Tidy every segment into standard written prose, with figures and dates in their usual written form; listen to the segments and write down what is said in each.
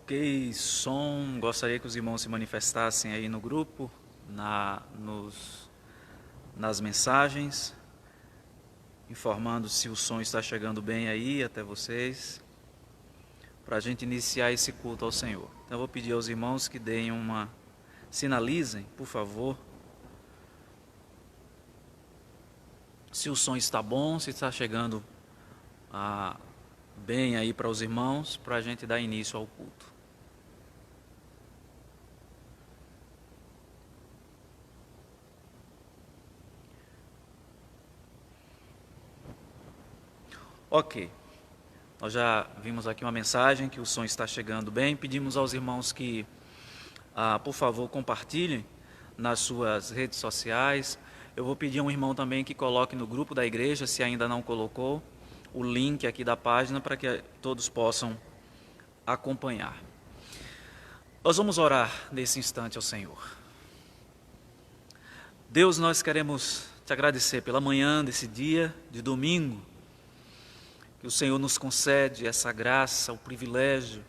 Ok, som. Gostaria que os irmãos se manifestassem aí no grupo, nas mensagens, informando se o som está chegando bem aí até vocês, para a gente iniciar esse culto ao Senhor. Então eu vou pedir aos irmãos que sinalizem, por favor, se o som está bom, se está chegando bem aí para os irmãos, para a gente dar início ao culto. Ok, nós já vimos aqui uma mensagem que o som está chegando bem. Pedimos aos irmãos que, por favor, compartilhem nas suas redes sociais. Eu vou pedir a um irmão também que coloque no grupo da igreja, se ainda não colocou, o link aqui da página para que todos possam acompanhar. Nós vamos orar nesse instante ao Senhor. Deus, nós queremos te agradecer pela manhã desse dia de domingo, que o Senhor nos concede essa graça, o privilégio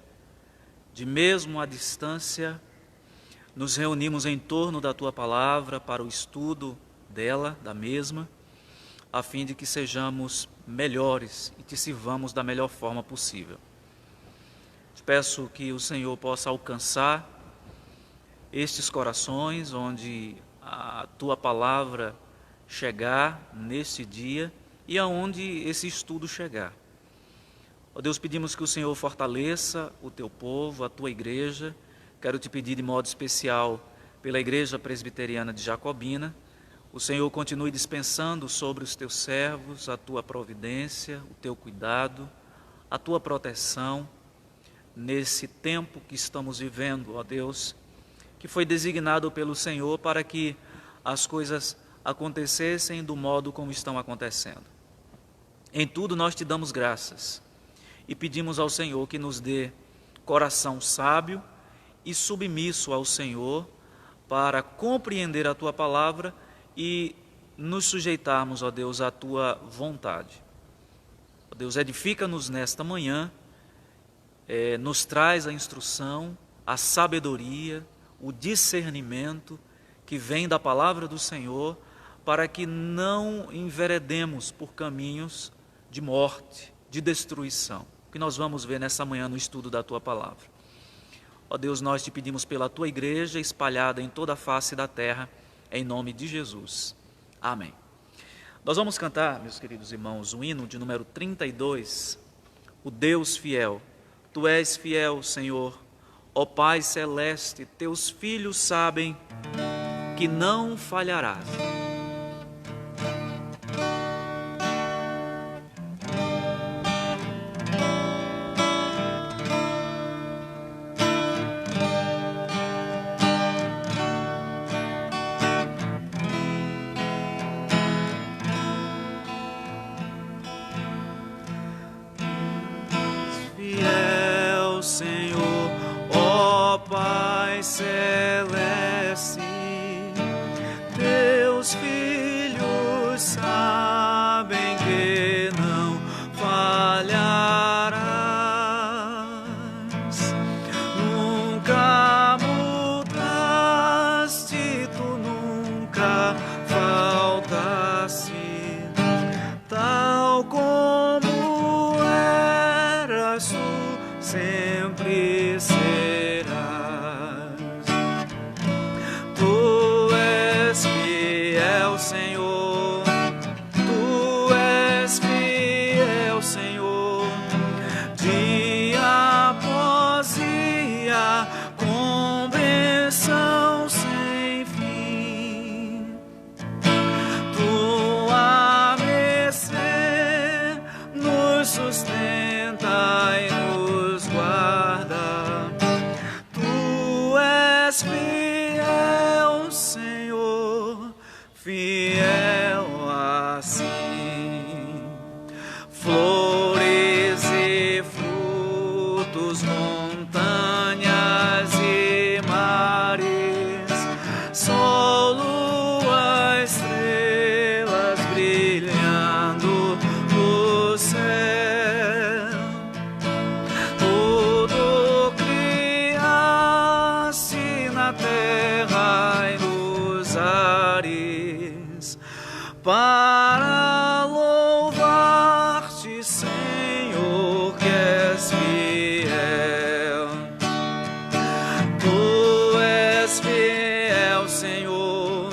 de, mesmo à distância, nos reunirmos em torno da Tua Palavra para o estudo da mesma, a fim de que sejamos melhores e te sirvamos da melhor forma possível. Te peço que o Senhor possa alcançar estes corações onde a Tua Palavra chegar neste dia e aonde esse estudo chegar. Ó Deus, pedimos que o Senhor fortaleça o Teu povo, a Tua igreja. Quero te pedir de modo especial pela Igreja Presbiteriana de Jacobina. O Senhor continue dispensando sobre os Teus servos a Tua providência, o Teu cuidado, a Tua proteção nesse tempo que estamos vivendo, ó Deus, que foi designado pelo Senhor para que as coisas acontecessem do modo como estão acontecendo. Em tudo nós te damos graças e pedimos ao Senhor que nos dê coração sábio e submisso ao Senhor para compreender a Tua Palavra e nos sujeitarmos, ó Deus, à Tua vontade. Ó Deus, edifica-nos nesta manhã, nos traz a instrução, a sabedoria, o discernimento que vem da Palavra do Senhor, para que não enveredemos por caminhos de morte, de destruição, que nós vamos ver nessa manhã no estudo da Tua Palavra. Ó Deus, nós te pedimos pela Tua igreja espalhada em toda a face da terra, em nome de Jesus. Amém. Nós vamos cantar, meus queridos irmãos, o hino de número 32, o Deus fiel. Tu és fiel, Senhor, ó Pai celeste, Teus filhos sabem que não falharás. Tudo para louvar-te, Senhor, que és fiel. Tu és fiel, Senhor.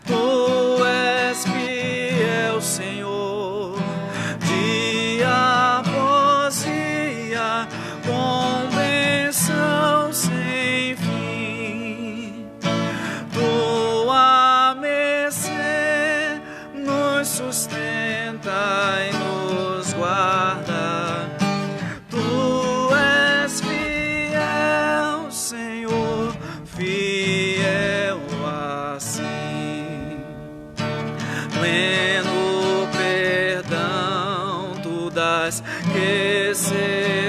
Tu és fiel, Senhor. Dia após dia, com bênção sem fim. Tua mercê nos sustenta e nos guarda. Tu és fiel, Senhor, fiel assim. Pleno perdão tu dás, que segurança.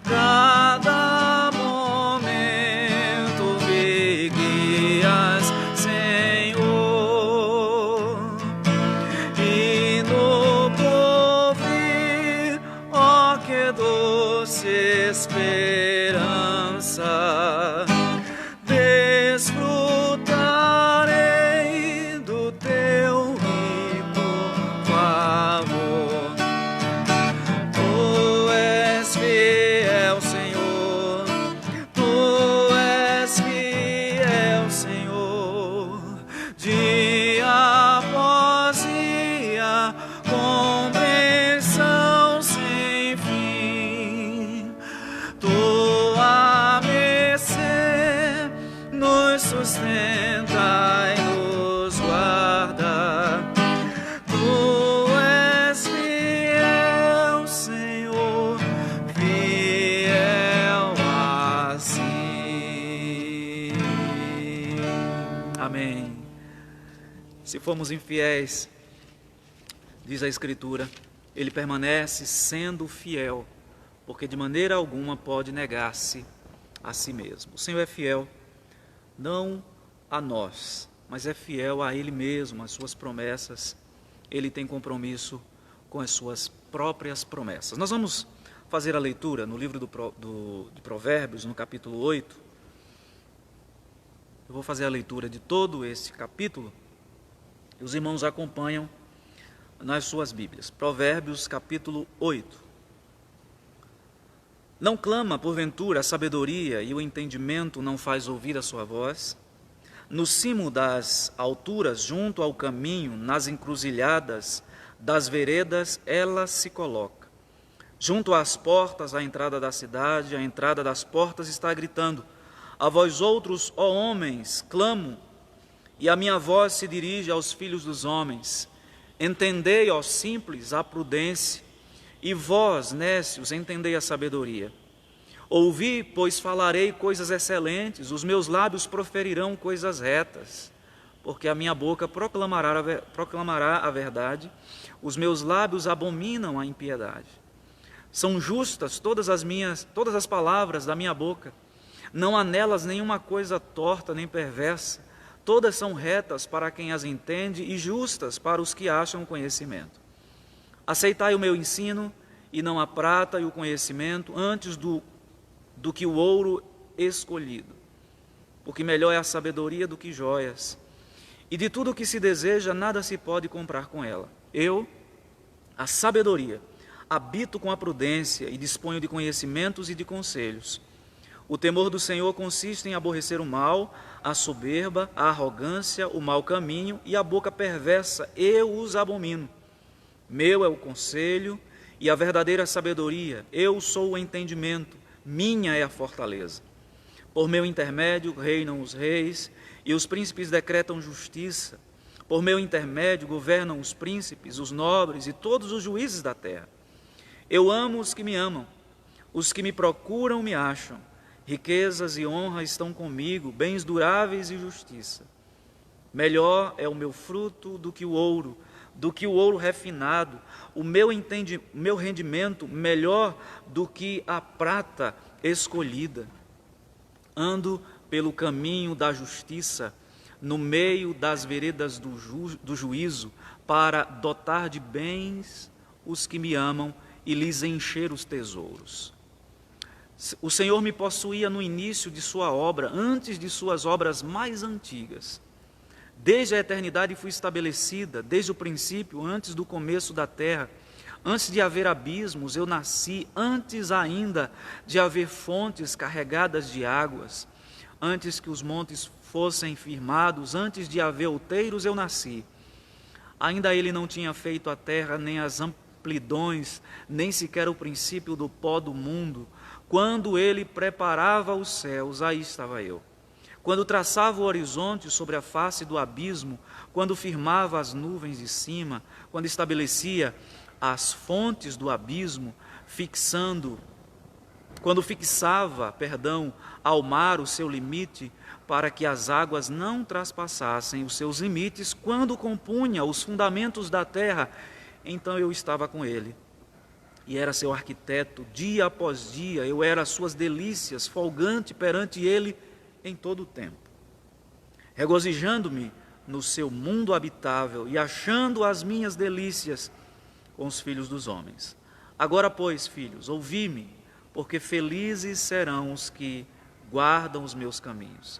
Cada momento me guias, Senhor. E no porvir, ó, que doce esperança, desfrutarei do teu rico favor. Tu és fiel, Senhor. Tu és fiel, Senhor. Dia após dia, com bênção sem fim. Tua mercê nos sustenta e nos guarda. Tu és fiel, Senhor, fiel assim. Amém. Se formos infiéis, diz a Escritura, Ele permanece sendo fiel, porque de maneira alguma pode negar-se a si mesmo. O Senhor é fiel, não a nós, mas é fiel a Ele mesmo, às suas promessas. Ele tem compromisso com as suas próprias promessas. Nós vamos fazer a leitura no livro de Provérbios, no capítulo 8. Eu vou fazer a leitura de todo esse capítulo e os irmãos acompanham nas suas Bíblias. Provérbios, capítulo 8. Não clama, porventura, a sabedoria e o entendimento não faz ouvir a sua voz? No cimo das alturas, junto ao caminho, nas encruzilhadas das veredas, ela se coloca. Junto às portas, à entrada da cidade, à entrada das portas está gritando: a vós outros, ó homens, clamo, e a minha voz se dirige aos filhos dos homens. Entendei, ó simples, a prudência, e vós, nécios, entendei a sabedoria. Ouvi, pois falarei coisas excelentes, os meus lábios proferirão coisas retas, porque a minha boca proclamará a verdade, os meus lábios abominam a impiedade. São justas todas as palavras da minha boca, não há nelas nenhuma coisa torta nem perversa, todas são retas para quem as entende e justas para os que acham conhecimento. Aceitai o meu ensino, e não a prata e o conhecimento, antes do que o ouro escolhido, porque melhor é a sabedoria do que joias, e de tudo o que se deseja, nada se pode comprar com ela. Eu, a sabedoria, habito com a prudência e disponho de conhecimentos e de conselhos. O temor do Senhor consiste em aborrecer o mal, a soberba, a arrogância, o mau caminho e a boca perversa, eu os abomino. Meu é o conselho e a verdadeira sabedoria, eu sou o entendimento, minha é a fortaleza. Por meu intermédio reinam os reis e os príncipes decretam justiça. Por meu intermédio governam os príncipes, os nobres e todos os juízes da terra. Eu amo os que me amam, os que me procuram me acham. Riquezas e honra estão comigo, bens duráveis e justiça. Melhor é o meu fruto do que o ouro refinado, o meu rendimento melhor do que a prata escolhida. Ando pelo caminho da justiça, no meio das veredas do juízo, para dotar de bens os que me amam e lhes encher os tesouros. O Senhor me possuía no início de sua obra, antes de suas obras mais antigas. Desde a eternidade fui estabelecida, desde o princípio, antes do começo da terra. Antes de haver abismos, eu nasci, antes ainda de haver fontes carregadas de águas. Antes que os montes fossem firmados, antes de haver outeiros, eu nasci. Ainda ele não tinha feito a terra, nem as amplidões, nem sequer o princípio do pó do mundo. Quando ele preparava os céus, aí estava eu. Quando traçava o horizonte sobre a face do abismo, quando firmava as nuvens de cima, quando estabelecia as fontes do abismo, quando fixava, ao mar o seu limite, para que as águas não traspassassem os seus limites, quando compunha os fundamentos da terra, então eu estava com ele. E era seu arquiteto, dia após dia, eu era as suas delícias, folgante perante ele em todo o tempo. Regozijando-me no seu mundo habitável e achando as minhas delícias com os filhos dos homens. Agora, pois, filhos, ouvi-me, porque felizes serão os que guardam os meus caminhos.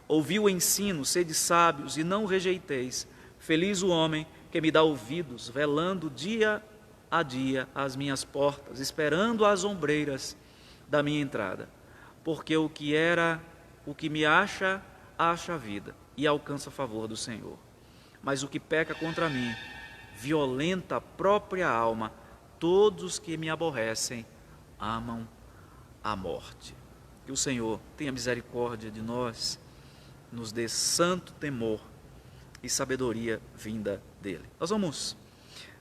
Ouvi o ensino, sede sábios e não rejeiteis. Feliz o homem que me dá ouvidos, velando dia a dia às minhas portas, esperando as ombreiras da minha entrada. Porque o que me acha a vida e alcança favor do Senhor. Mas o que peca contra mim, violenta a própria alma, todos os que me aborrecem amam a morte. Que o Senhor tenha misericórdia de nós, nos dê santo temor e sabedoria vinda dele. Nós vamos,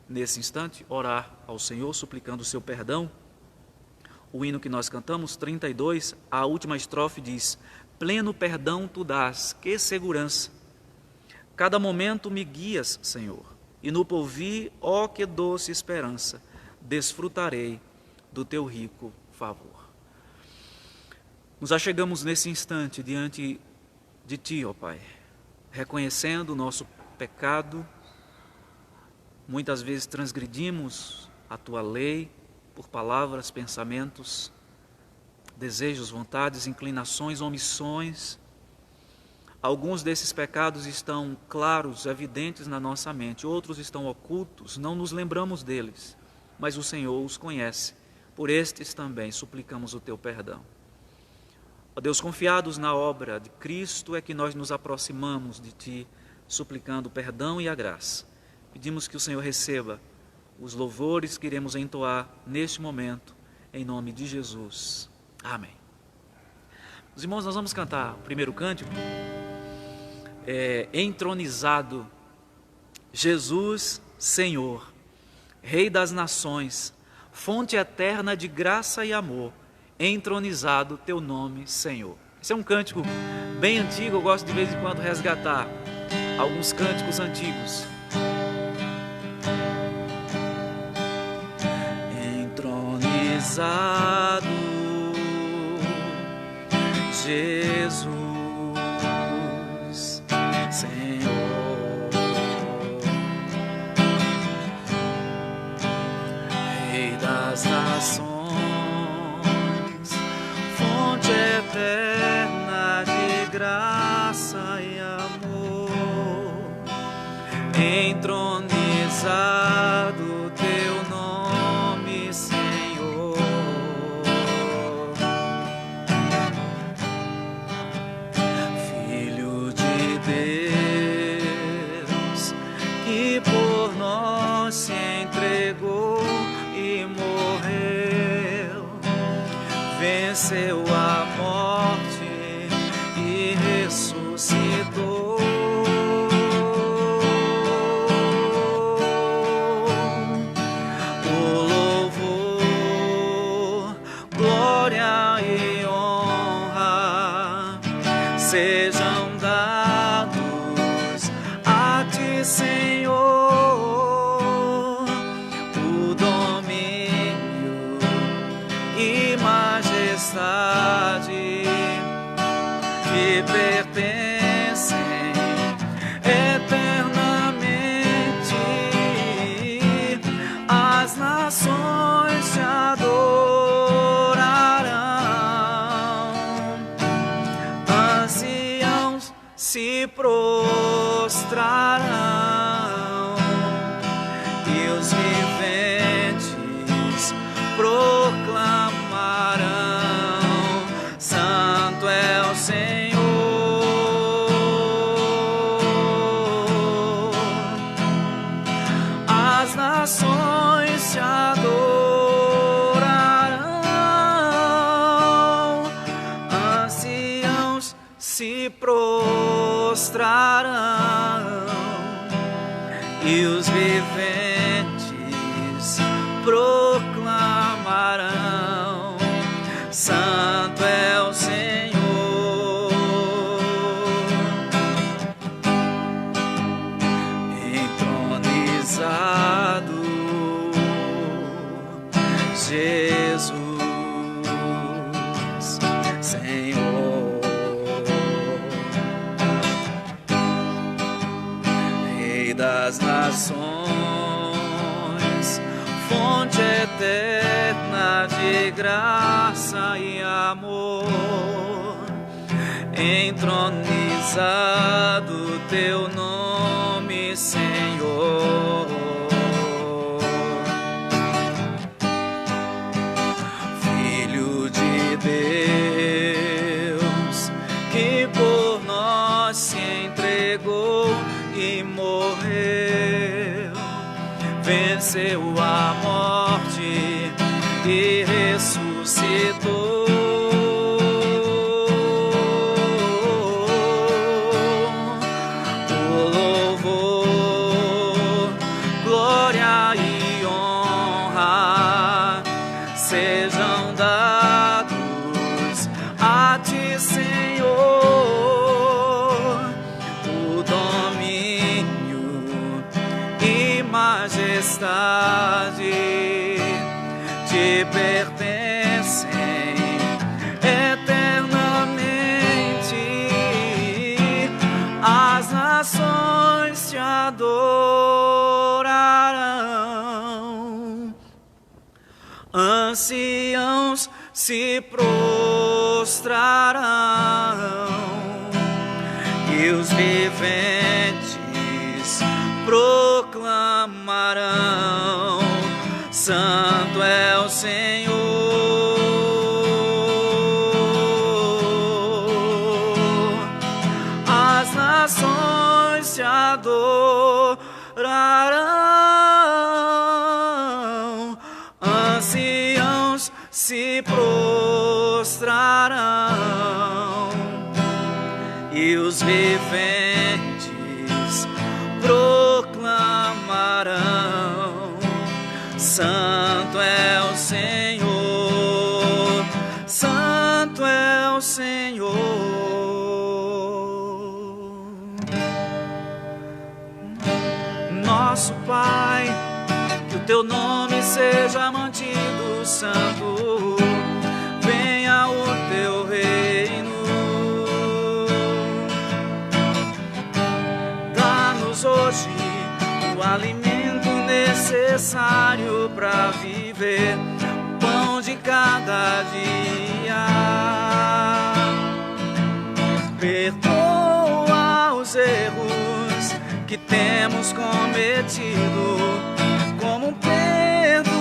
nesse instante, orar ao Senhor, suplicando o seu perdão. O hino que nós cantamos, 32, a última estrofe diz: pleno perdão tu dás, que segurança. Cada momento me guias, Senhor, e no porvir, ó que doce esperança, desfrutarei do teu rico favor. Nos achegamos nesse instante diante de ti, ó Pai, reconhecendo o nosso pecado. Muitas vezes transgredimos a tua lei por palavras, pensamentos, desejos, vontades, inclinações, omissões. Alguns desses pecados estão claros, evidentes na nossa mente, outros estão ocultos, não nos lembramos deles, mas o Senhor os conhece. Por estes também suplicamos o teu perdão. Ó Deus, confiados na obra de Cristo, é que nós nos aproximamos de ti, suplicando o perdão e a graça. Pedimos que o Senhor receba os louvores que iremos entoar neste momento, em nome de Jesus. Amém. Os irmãos, nós vamos cantar o primeiro cântico, entronizado, Jesus, Senhor, Rei das nações, fonte eterna de graça e amor, entronizado teu nome, Senhor. Esse é um cântico bem antigo, eu gosto de vez em quando resgatar alguns cânticos antigos. Entronizado, Jesus, Senhor, Rei das nações, fonte eterna de graça e amor, entronizado teu nome, Senhor. Filho de Deus, que por nós se entregou e morreu, venceu a morte e ressuscitou. O louvor, glória e honra sejam dados a ti, Senhor. O domínio e majestade que pertencem eternamente, as nações te adorarão, anciãos se prostrarão os viventes proclamarão: Santo é o Senhor. As nações se adorarão, anciãos se prostrarão, e os viventes proclamarão: Santo é o Senhor. Entronizado Jesus, Senhor, Rei das nações, fonte eterna de graça e amor, entronizado teu nome, Senhor. Filho de Deus, que por nós se entregou e morreu, venceu a morte e ressuscitou. O louvor, glória e honra sejam dados a ti, Senhor. O domínio e majestade te pertencem eternamente. As nações te adorarão, anciãos se prostrarão, e os viventes proclamarão: Santo é o Senhor. As nações te adorarão, anciãos se prostrarão, e os viventes proclamarão: Santo é o Senhor, Santo é o Senhor. Nosso Pai, que o teu nome seja mantido santo, venha o teu reino. Dá-nos hoje o alimento necessário para viver, o pão de cada dia. Perdoa os erros que temos cometido, como perdoamos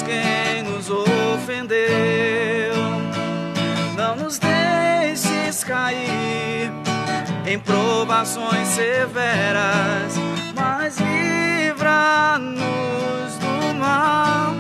quem nos ofendeu. Não nos deixes cair em provações severas, mas livra-nos do mal.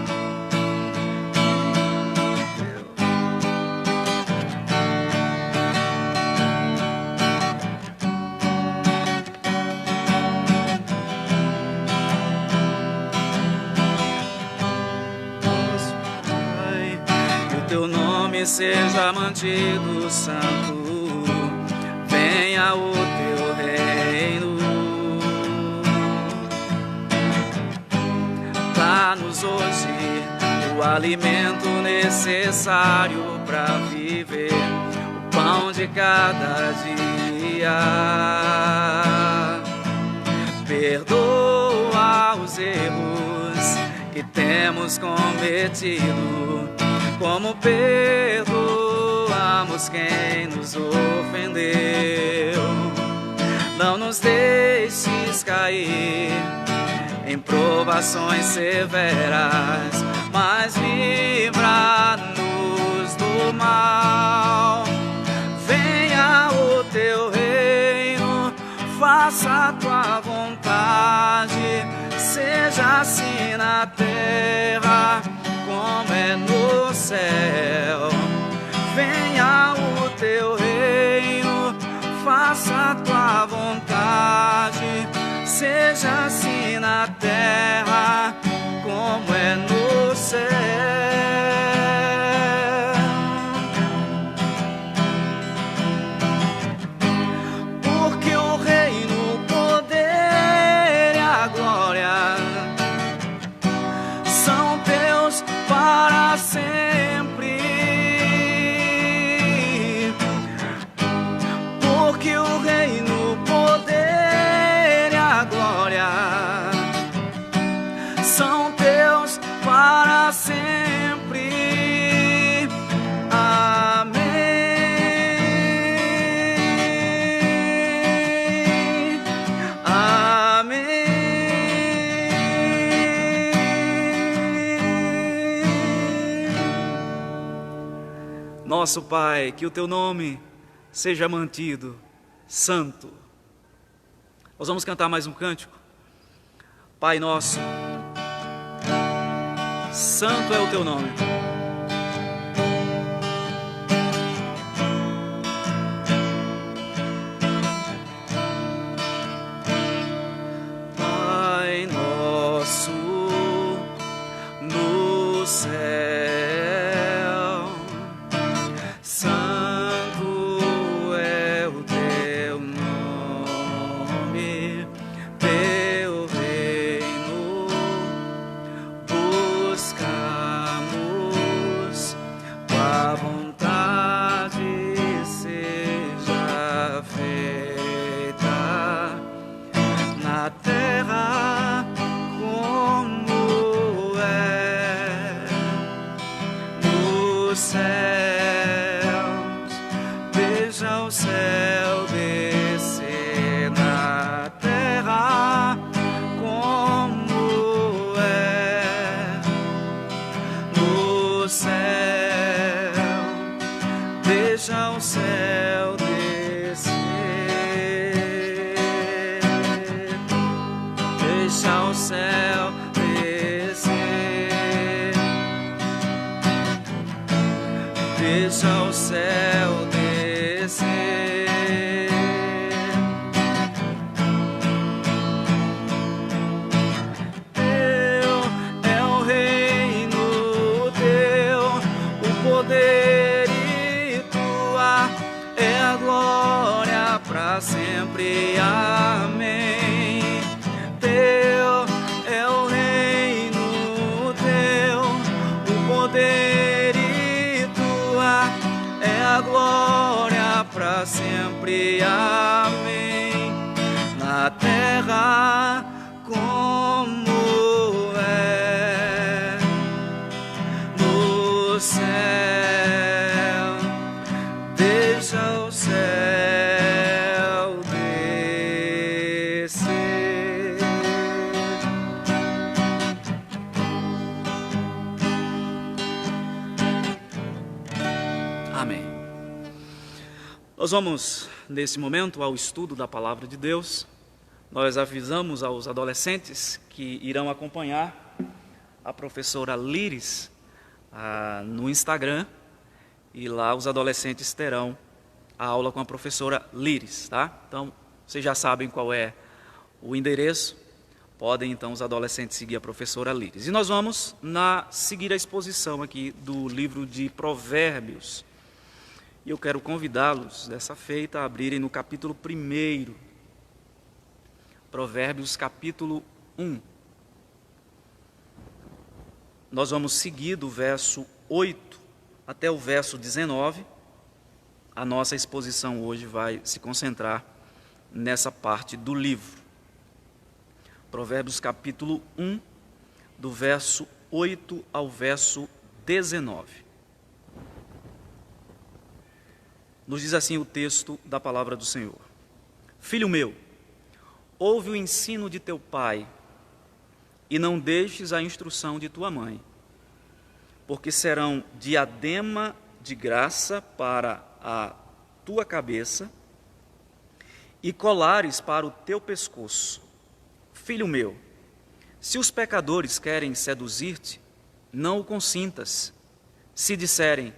Teu nome seja mantido santo, venha o teu reino. Dá-nos hoje o alimento necessário para viver, o pão de cada dia. Perdoa os erros que temos cometido, como perdoamos quem nos ofendeu. Não nos deixes cair em em provações severas, mas livra-nos do mal. Venha o teu reino, faça a tua vontade, seja assim na terra como é no céu. Venha o teu reino, faça a tua vontade, seja assim na terra como é no céu. Porque o reino, o poder e a glória são teus para sempre. Porque o reino, o poder e a glória são teus para sempre. Amém. Amém. Nosso Pai, que o teu nome seja mantido santo. Nós vamos cantar mais um cântico. Pai nosso, santo é o teu nome. Pai nosso no céu, santo é o teu nome, teu reino buscamos, tua vontade seja feita na terra como é nos céus. Veja o céu descer na terra como é no céu. Veja o céu descer. Deixa o céu descer. Deixa o céu descer. Teu é o reino, teu o poder e tua é a glória para sempre. Amém. Teu é o reino, teu o poder e tua é a glória para sempre. Amém. Na terra como é no céu. Deixa o céu descer. Amém. Nós vamos, nesse momento, ao estudo da Palavra de Deus. Nós avisamos aos adolescentes que irão acompanhar a professora Líris no Instagram, e lá os adolescentes terão a aula com a professora Líris, tá? Então, vocês já sabem qual é o endereço. Podem, então, os adolescentes seguir a professora Líris. E nós vamos seguir a exposição aqui do livro de Provérbios. E eu quero convidá-los, dessa feita, a abrirem no capítulo 1. Provérbios, capítulo 1. Nós vamos seguir do verso 8 até o verso 19. A nossa exposição hoje vai se concentrar nessa parte do livro. Provérbios, capítulo 1, do verso 8 ao verso 19. Nos diz assim o texto da palavra do Senhor: Filho meu, ouve o ensino de teu pai, e não deixes a instrução de tua mãe, porque serão diadema de graça para a tua cabeça e colares para o teu pescoço. Filho meu, se os pecadores querem seduzir-te, não o consintas. Se disserem,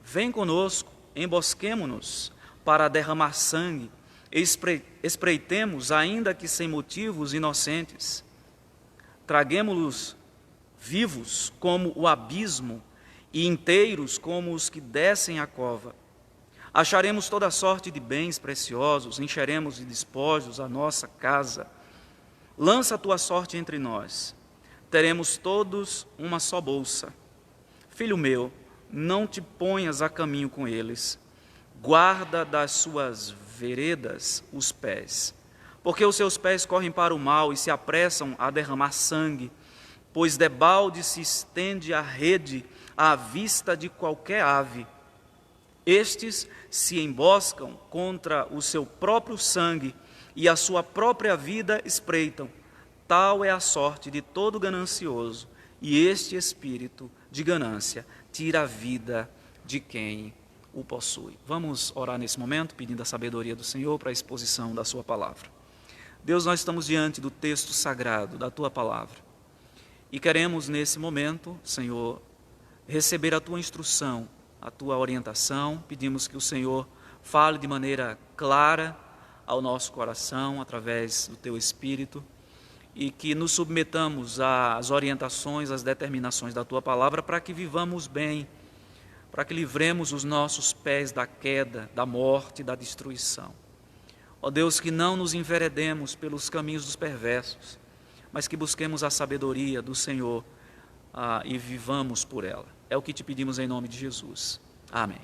vem conosco, embosquemo-nos para derramar sangue, espreitemos, ainda que sem motivos inocentes. Traguemo-los vivos como o abismo e inteiros como os que descem a cova. Acharemos toda sorte de bens preciosos, encheremos de despojos a nossa casa. Lança a tua sorte entre nós, teremos todos uma só bolsa. Filho meu, não te ponhas a caminho com eles, guarda das suas veredas os pés, porque os seus pés correm para o mal e se apressam a derramar sangue, pois debalde se estende a rede à vista de qualquer ave. Estes se emboscam contra o seu próprio sangue e a sua própria vida espreitam. Tal é a sorte de todo ganancioso, e este espírito de ganância tira a vida de quem o possui. Vamos orar nesse momento, pedindo a sabedoria do Senhor para a exposição da sua palavra. Deus, nós estamos diante do texto sagrado, da tua palavra, e queremos nesse momento, Senhor, receber a tua instrução, a tua orientação. Pedimos que o Senhor fale de maneira clara ao nosso coração, através do teu Espírito, e que nos submetamos às orientações, às determinações da tua palavra, para que vivamos bem, para que livremos os nossos pés da queda, da morte, da destruição. Ó Deus, que não nos enveredemos pelos caminhos dos perversos, mas que busquemos a sabedoria do Senhor e vivamos por ela. É o que te pedimos em nome de Jesus. Amém.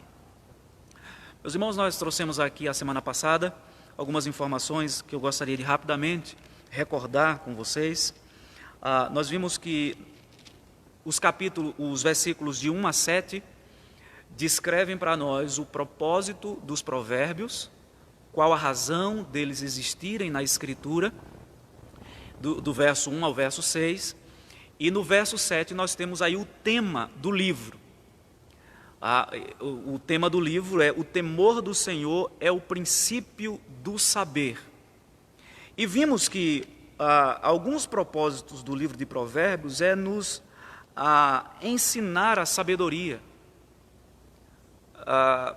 Meus irmãos, nós trouxemos aqui a semana passada algumas informações que eu gostaria de rapidamente recordar com vocês. Nós vimos que os versículos de 1 a 7 descrevem para nós o propósito dos provérbios, qual a razão deles existirem na Escritura, do verso 1 ao verso 6, e no verso 7 nós temos aí o tema do livro. O tema do livro é: o temor do Senhor é o princípio do saber. E vimos que alguns propósitos do livro de Provérbios é nos ensinar a sabedoria,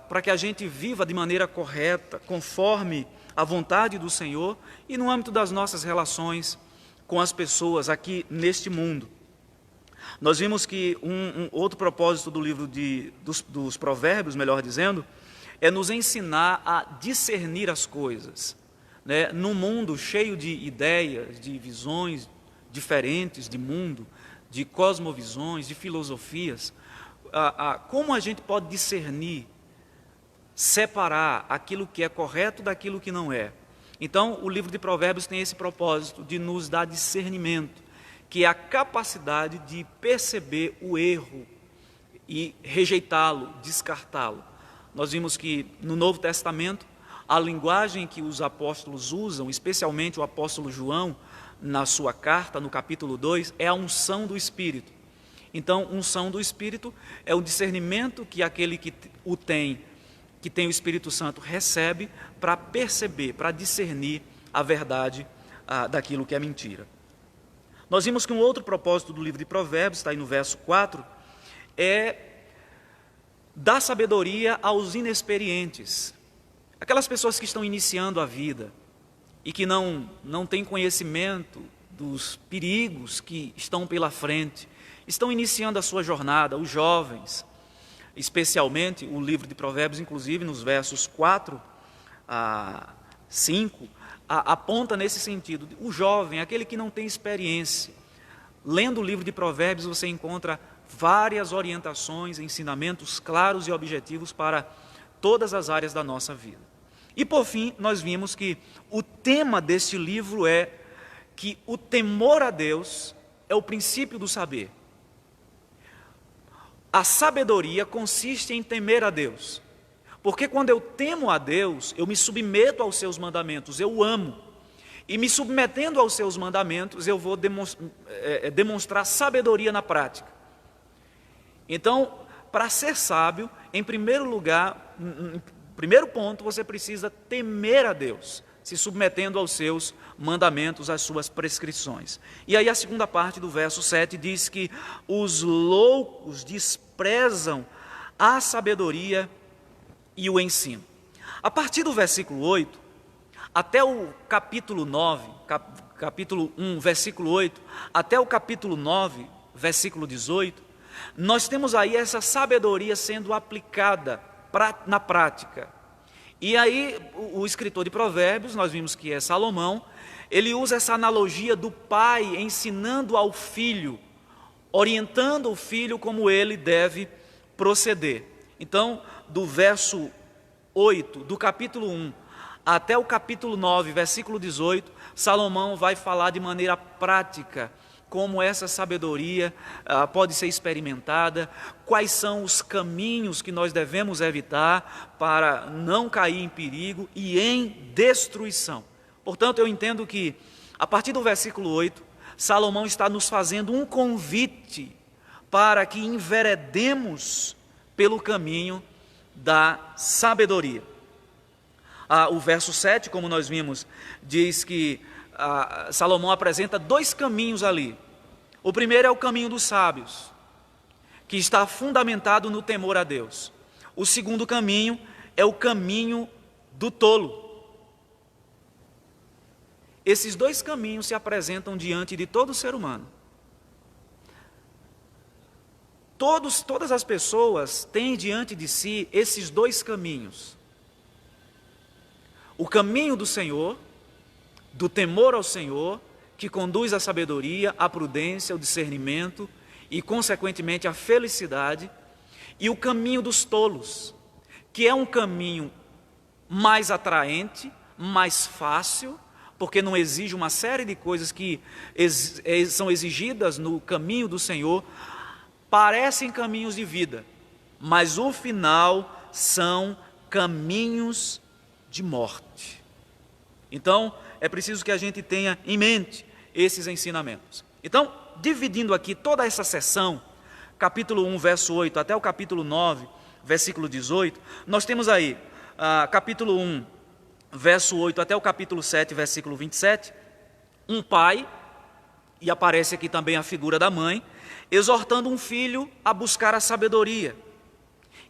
para que a gente viva de maneira correta, conforme a vontade do Senhor e no âmbito das nossas relações com as pessoas aqui neste mundo. Nós vimos que um outro propósito do livro dos Provérbios, melhor dizendo, é nos ensinar a discernir as coisas, né? Num mundo cheio de ideias, de visões diferentes de mundo, de cosmovisões, de filosofias, como a gente pode discernir, separar aquilo que é correto daquilo que não é. Então, o livro de Provérbios tem esse propósito de nos dar discernimento, que é a capacidade de perceber o erro e rejeitá-lo, descartá-lo. Nós vimos que no Novo Testamento, a linguagem que os apóstolos usam, especialmente o apóstolo João, na sua carta, no capítulo 2, é a unção do Espírito. Então, unção do Espírito é o discernimento que aquele que tem o Espírito Santo, recebe para perceber, para discernir a verdade daquilo que é mentira. Nós vimos que um outro propósito do livro de Provérbios, está aí no verso 4, é dar sabedoria aos inexperientes, aquelas pessoas que estão iniciando a vida e que não têm conhecimento dos perigos que estão pela frente, estão iniciando a sua jornada, os jovens, especialmente o livro de Provérbios, inclusive nos versos 4 a 5, aponta nesse sentido. O jovem, aquele que não tem experiência, lendo o livro de Provérbios você encontra várias orientações, ensinamentos claros e objetivos para todas as áreas da nossa vida. E por fim, nós vimos que o tema deste livro é que o temor a Deus é o princípio do saber. A sabedoria consiste em temer a Deus, porque quando eu temo a Deus, eu me submeto aos seus mandamentos, eu o amo. e me submetendo aos seus mandamentos, eu vou demonstrar sabedoria na prática. Então, para ser sábio, em primeiro lugar, primeiro ponto, você precisa temer a Deus, se submetendo aos seus mandamentos, às suas prescrições. E aí a segunda parte do verso 7 diz que os loucos desprezam a sabedoria e o ensino. A partir do versículo 8, até o capítulo 9, capítulo 1, versículo 8, até o capítulo 9, versículo 18, nós temos aí essa sabedoria sendo aplicada na prática. E aí o escritor de Provérbios, nós vimos que é Salomão, ele usa essa analogia do pai ensinando ao filho, orientando o filho como ele deve proceder. Então, do verso 8, do capítulo 1, até o capítulo 9, versículo 18, Salomão vai falar de maneira prática como essa sabedoria pode ser experimentada, quais são os caminhos que nós devemos evitar para não cair em perigo e em destruição. Portanto, eu entendo que, a partir do versículo 8, Salomão está nos fazendo um convite para que enveredemos pelo caminho da sabedoria. O verso 7, como nós vimos, diz que Salomão apresenta dois caminhos ali. O primeiro é o caminho dos sábios, que está fundamentado no temor a Deus. O segundo caminho é o caminho do tolo. Esses dois caminhos se apresentam diante de todo ser humano. Todas as pessoas têm diante de si esses dois caminhos. O caminho do Senhor, do temor ao Senhor, que conduz à sabedoria, à prudência, ao discernimento e, consequentemente, à felicidade, e o caminho dos tolos, que é um caminho mais atraente, mais fácil, porque não exige uma série de coisas que são exigidas no caminho do Senhor, parecem caminhos de vida, mas o final são caminhos de morte. Então, é preciso que a gente tenha em mente esses ensinamentos. Então, dividindo aqui toda essa sessão, capítulo 1, verso 8, até o capítulo 9, versículo 18, nós temos aí, capítulo 1, verso 8, até o capítulo 7, versículo 27, um pai, e aparece aqui também a figura da mãe, exortando um filho a buscar a sabedoria,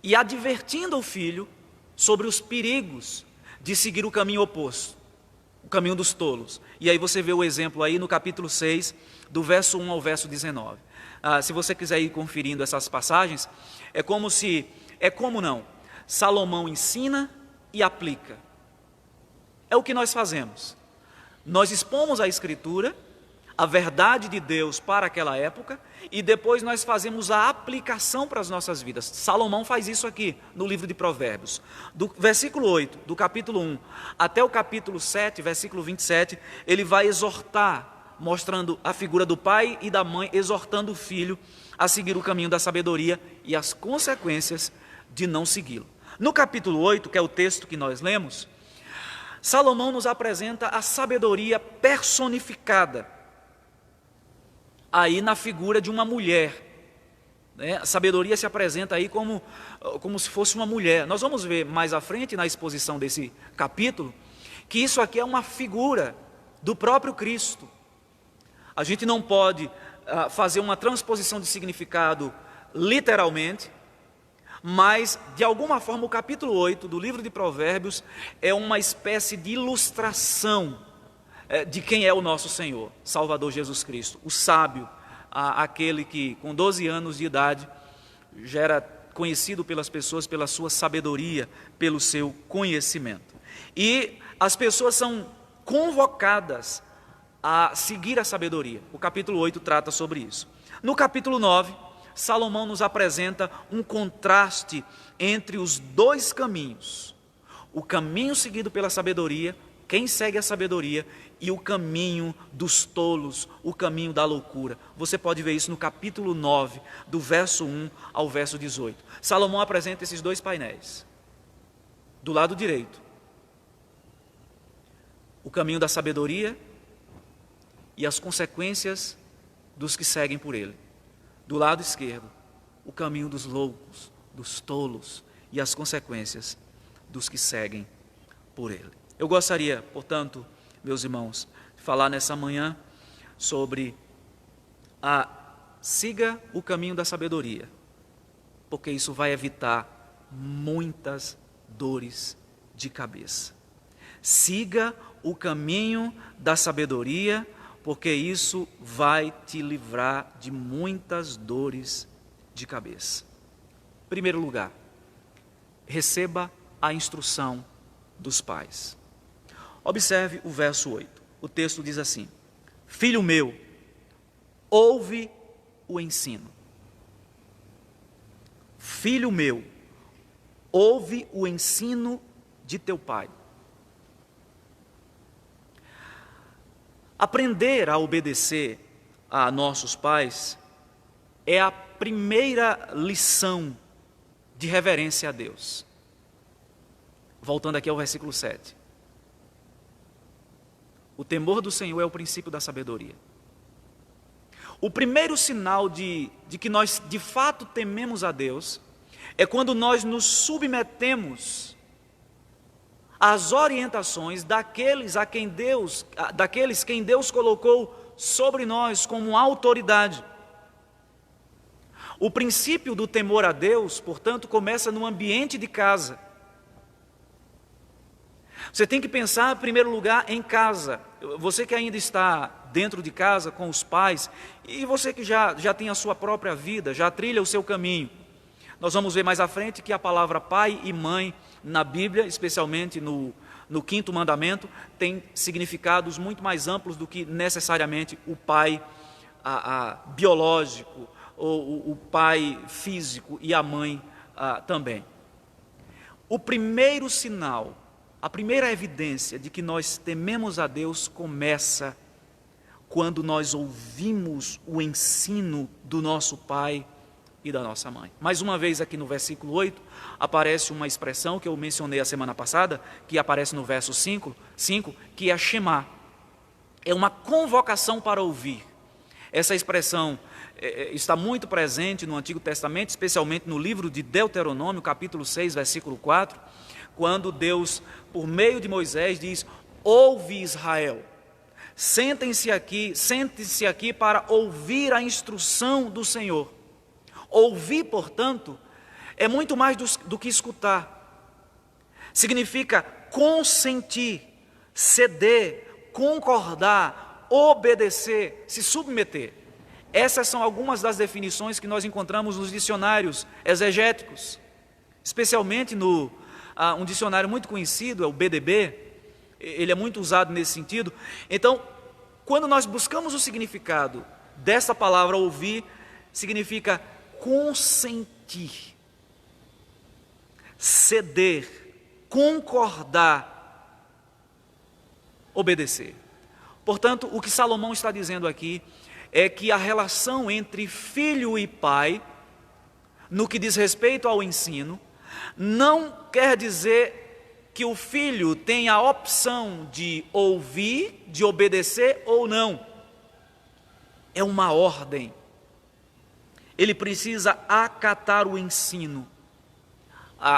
e advertindo o filho sobre os perigos de seguir o caminho oposto, o caminho dos tolos. E aí você vê o exemplo aí no capítulo 6, do verso 1 ao verso 19. Se você quiser ir conferindo essas passagens, Salomão ensina e aplica. É o que nós fazemos. Nós expomos a Escritura, a verdade de Deus para aquela época, e depois nós fazemos a aplicação para as nossas vidas. Salomão faz isso aqui no livro de Provérbios. Do versículo 8, do capítulo 1, até o capítulo 7, versículo 27, ele vai exortar, mostrando a figura do pai e da mãe, exortando o filho a seguir o caminho da sabedoria e as consequências de não segui-lo. No capítulo 8, que é o texto que nós lemos, Salomão nos apresenta a sabedoria personificada, aí na figura de uma mulher. A sabedoria se apresenta aí como se fosse uma mulher. Nós vamos ver mais à frente, na exposição desse capítulo, que isso aqui é uma figura do próprio Cristo. A gente não pode fazer uma transposição de significado literalmente, mas, de alguma forma, o capítulo 8 do livro de Provérbios é uma espécie de ilustração de quem é o nosso Senhor, Salvador Jesus Cristo, o sábio, aquele que com 12 anos de idade já era conhecido pelas pessoas pela sua sabedoria, pelo seu conhecimento. E as pessoas são convocadas a seguir a sabedoria. O capítulo 8 trata sobre isso. No capítulo 9, Salomão nos apresenta um contraste entre os dois caminhos. O caminho seguido pela sabedoria, quem segue a sabedoria, e o caminho dos tolos, o caminho da loucura. Você pode ver isso no capítulo 9, do verso 1 ao verso 18. Salomão apresenta esses dois painéis. Do lado direito, o caminho da sabedoria e as consequências dos que seguem por ele. Do lado esquerdo, o caminho dos loucos, dos tolos e as consequências dos que seguem por ele. Eu gostaria, portanto, meus irmãos, de falar nessa manhã sobre siga o caminho da sabedoria, porque isso vai evitar muitas dores de cabeça. Siga o caminho da sabedoria, porque isso vai te livrar de muitas dores de cabeça. Em primeiro lugar, receba a instrução dos pais. Observe o verso 8. O texto diz assim: Filho meu, ouve o ensino. Filho meu, ouve o ensino de teu pai. Aprender a obedecer a nossos pais é a primeira lição de reverência a Deus. Voltando aqui ao versículo 7. O temor do Senhor é o princípio da sabedoria. O primeiro sinal de que nós de fato tememos a Deus é quando nós nos submetemos às orientações daqueles quem Deus colocou sobre nós como autoridade. O princípio do temor a Deus, portanto, começa no ambiente de casa. Você tem que pensar, em primeiro lugar, em casa. Você que ainda está dentro de casa com os pais, e você que já tem a sua própria vida, já trilha o seu caminho. Nós vamos ver mais à frente que a palavra pai e mãe na Bíblia, especialmente no 5º mandamento, tem significados muito mais amplos do que necessariamente o pai biológico, ou o pai físico e a mãe também. O primeiro sinal, a primeira evidência de que nós tememos a Deus começa quando nós ouvimos o ensino do nosso pai e da nossa mãe. Mais uma vez aqui no versículo 8, aparece uma expressão que eu mencionei a semana passada, que aparece no verso 5, que é Shema. É uma convocação para ouvir. Essa expressão está muito presente no Antigo Testamento, especialmente no livro de Deuteronômio, capítulo 6, versículo 4, quando Deus, por meio de Moisés, diz: ouve Israel, sente-se aqui para ouvir a instrução do Senhor. Ouvir, portanto, é muito mais do que escutar. Significa consentir, ceder, concordar, obedecer, se submeter. Essas são algumas das definições que nós encontramos nos dicionários exegéticos, especialmente um dicionário muito conhecido, é o BDB, ele é muito usado nesse sentido. Então, quando nós buscamos o significado dessa palavra ouvir, significa consentir, ceder, concordar, obedecer. Portanto, o que Salomão está dizendo aqui é que a relação entre filho e pai, no que diz respeito ao ensino, não quer dizer que o filho tem a opção de ouvir, de obedecer ou não. É uma ordem. Ele precisa acatar o ensino.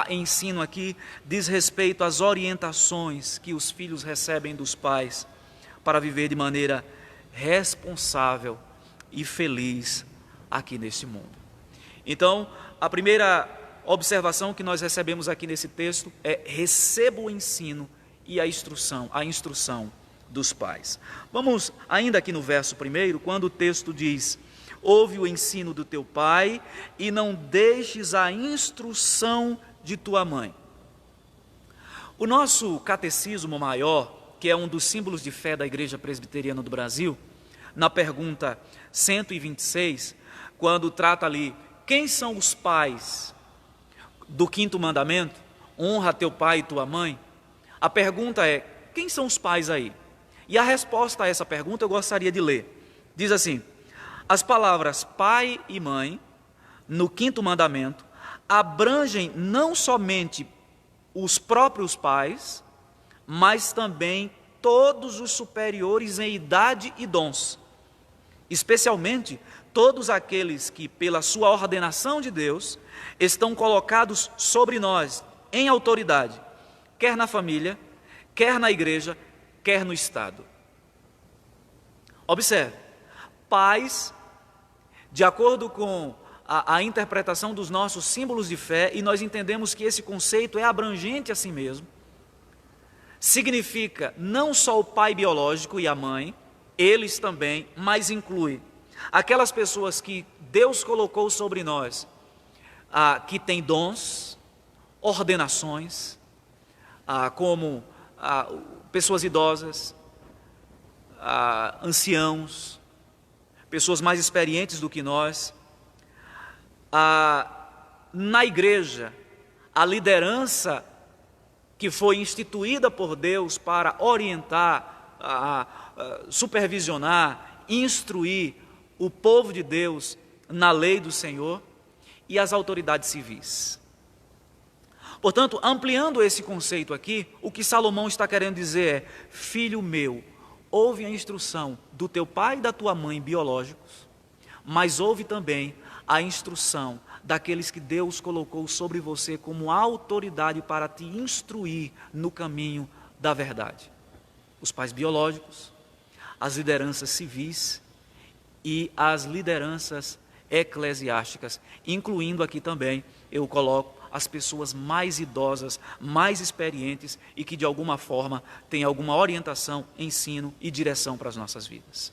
Ensino aqui diz respeito às orientações que os filhos recebem dos pais para viver de maneira responsável e feliz aqui neste mundo. Então, a primeira observação que nós recebemos aqui nesse texto é: receba o ensino e a instrução dos pais. Vamos ainda aqui no verso 1, quando o texto diz: ouve o ensino do teu pai e não deixes a instrução de tua mãe. O nosso catecismo maior, que é um dos símbolos de fé da Igreja Presbiteriana do Brasil, na pergunta 126, quando trata ali, quem são os pais do 5º mandamento, honra teu pai e tua mãe, a pergunta é: quem são os pais aí? E a resposta a essa pergunta eu gostaria de ler. Diz assim: as palavras pai e mãe, no 5º mandamento, abrangem não somente os próprios pais, mas também todos os superiores em idade e dons, especialmente todos aqueles que, pela sua ordenação de Deus, estão colocados sobre nós em autoridade, quer na família, quer na igreja, quer no Estado. Observe, pais, de acordo com a interpretação dos nossos símbolos de fé, e nós entendemos que esse conceito é abrangente a si mesmo, significa não só o pai biológico e a mãe, eles também, mas inclui aquelas pessoas que Deus colocou sobre nós, que têm dons, ordenações, como pessoas idosas, anciãos, pessoas mais experientes do que nós. Na igreja, a liderança que foi instituída por Deus para orientar, supervisionar, instruir o povo de Deus na lei do Senhor, e as autoridades civis. Portanto, ampliando esse conceito aqui, o que Salomão está querendo dizer é: filho meu, ouve a instrução do teu pai e da tua mãe biológicos, mas ouve também a instrução daqueles que Deus colocou sobre você como autoridade para te instruir no caminho da verdade. Os pais biológicos, as lideranças civis e as lideranças eclesiásticas, incluindo aqui também, eu coloco as pessoas mais idosas, mais experientes e que de alguma forma têm alguma orientação, ensino e direção para as nossas vidas.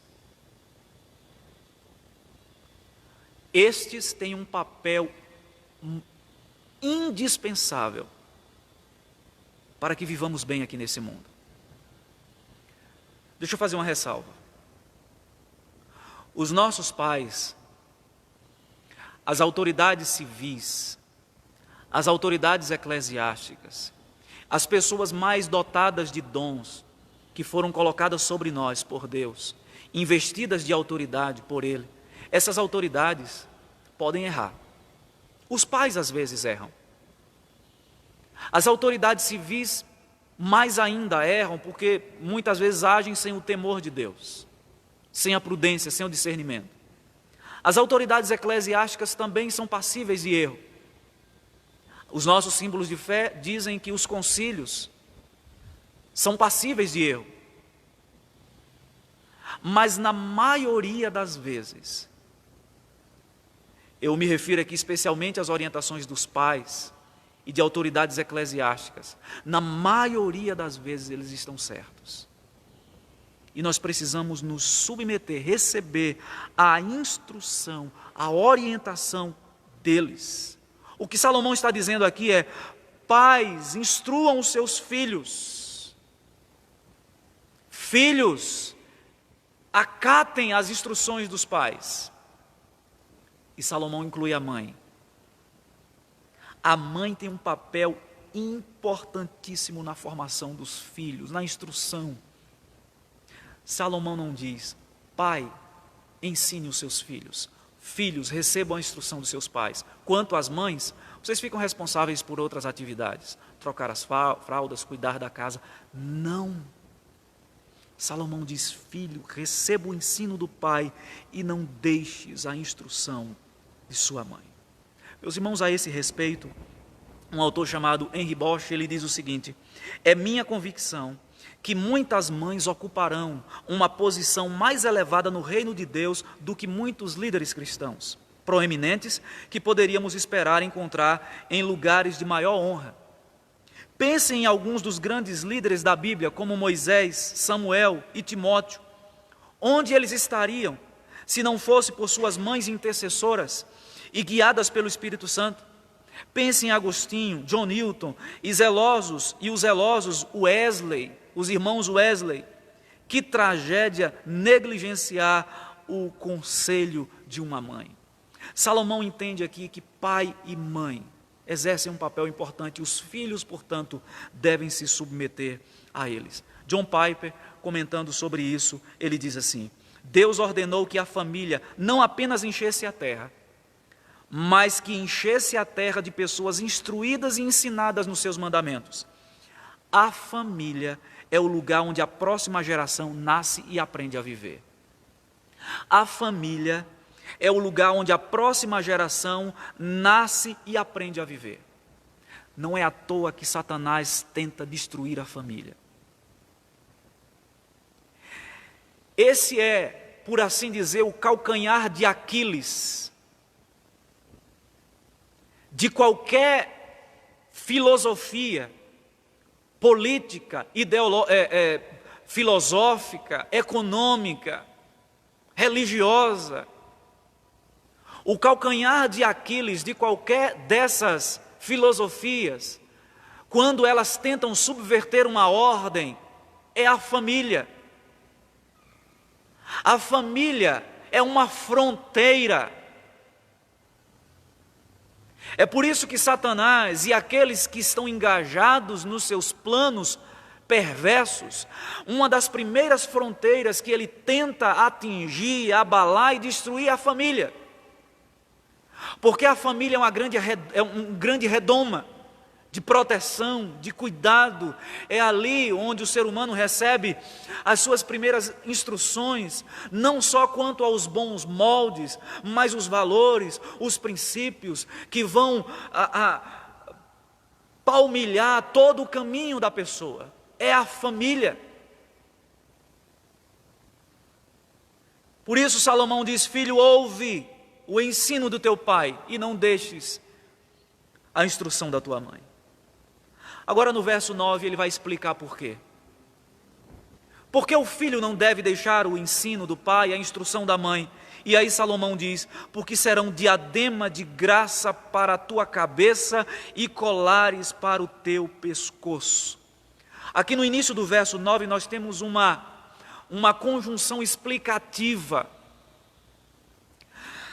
Estes têm um papel indispensável para que vivamos bem aqui nesse mundo. Deixa eu fazer uma ressalva. Os nossos pais, as autoridades civis, as autoridades eclesiásticas, as pessoas mais dotadas de dons, que foram colocadas sobre nós por Deus, investidas de autoridade por Ele, essas autoridades podem errar. Os pais às vezes erram. As autoridades civis mais ainda erram, porque muitas vezes agem sem o temor de Deus, sem a prudência, sem o discernimento. As autoridades eclesiásticas também são passíveis de erro. Os nossos símbolos de fé dizem que os concílios são passíveis de erro. Mas na maioria das vezes, eu me refiro aqui especialmente às orientações dos pais e de autoridades eclesiásticas, na maioria das vezes eles estão certos. E nós precisamos nos submeter, receber a instrução, a orientação deles. O que Salomão está dizendo aqui é: pais, instruam os seus filhos. Filhos, acatem as instruções dos pais. E Salomão inclui a mãe. A mãe tem um papel importantíssimo na formação dos filhos, na instrução. Salomão não diz: pai, ensine os seus filhos. Filhos, recebam a instrução dos seus pais. Quanto às mães, vocês ficam responsáveis por outras atividades. Trocar as fraldas, cuidar da casa. Não. Salomão diz: filho, receba o ensino do pai e não deixes a instrução de sua mãe. Meus irmãos, a esse respeito, um autor chamado Henry Bosch, ele diz o seguinte: é minha convicção que muitas mães ocuparão uma posição mais elevada no reino de Deus do que muitos líderes cristãos proeminentes que poderíamos esperar encontrar em lugares de maior honra. Pensem em alguns dos grandes líderes da Bíblia, como Moisés, Samuel e Timóteo. Onde eles estariam se não fosse por suas mães intercessoras e guiadas pelo Espírito Santo? Pensem em Agostinho, John Newton e os zelosos Wesley, os irmãos Wesley. Que tragédia negligenciar o conselho de uma mãe. Salomão entende aqui que pai e mãe exercem um papel importante e os filhos, portanto, devem se submeter a eles. John Piper, comentando sobre isso, ele diz assim: Deus ordenou que a família não apenas enchesse a terra, mas que enchesse a terra de pessoas instruídas e ensinadas nos seus mandamentos. A família é o lugar onde a próxima geração nasce e aprende a viver. A família é o lugar onde a próxima geração nasce e aprende a viver. Não é à toa que Satanás tenta destruir a família. Esse é, por assim dizer, o calcanhar de Aquiles de qualquer filosofia política, filosófica, econômica, religiosa. O calcanhar de Aquiles de qualquer dessas filosofias, quando elas tentam subverter uma ordem, é a família. A família é uma fronteira. É por isso que Satanás e aqueles que estão engajados nos seus planos perversos, uma das primeiras fronteiras que ele tenta atingir, abalar e destruir é a família. Porque a família é um grande redoma de proteção, de cuidado. É ali onde o ser humano recebe as suas primeiras instruções, não só quanto aos bons moldes, mas os valores, os princípios que vão palmilhar todo o caminho da pessoa. É a família. Por isso Salomão diz: filho, ouve o ensino do teu pai e não deixes a instrução da tua mãe. Agora no verso 9 ele vai explicar por quê. Porque o filho não deve deixar o ensino do pai, a instrução da mãe. E aí Salomão diz: porque serão diadema de graça para a tua cabeça e colares para o teu pescoço. Aqui no início do verso 9 nós temos uma conjunção explicativa.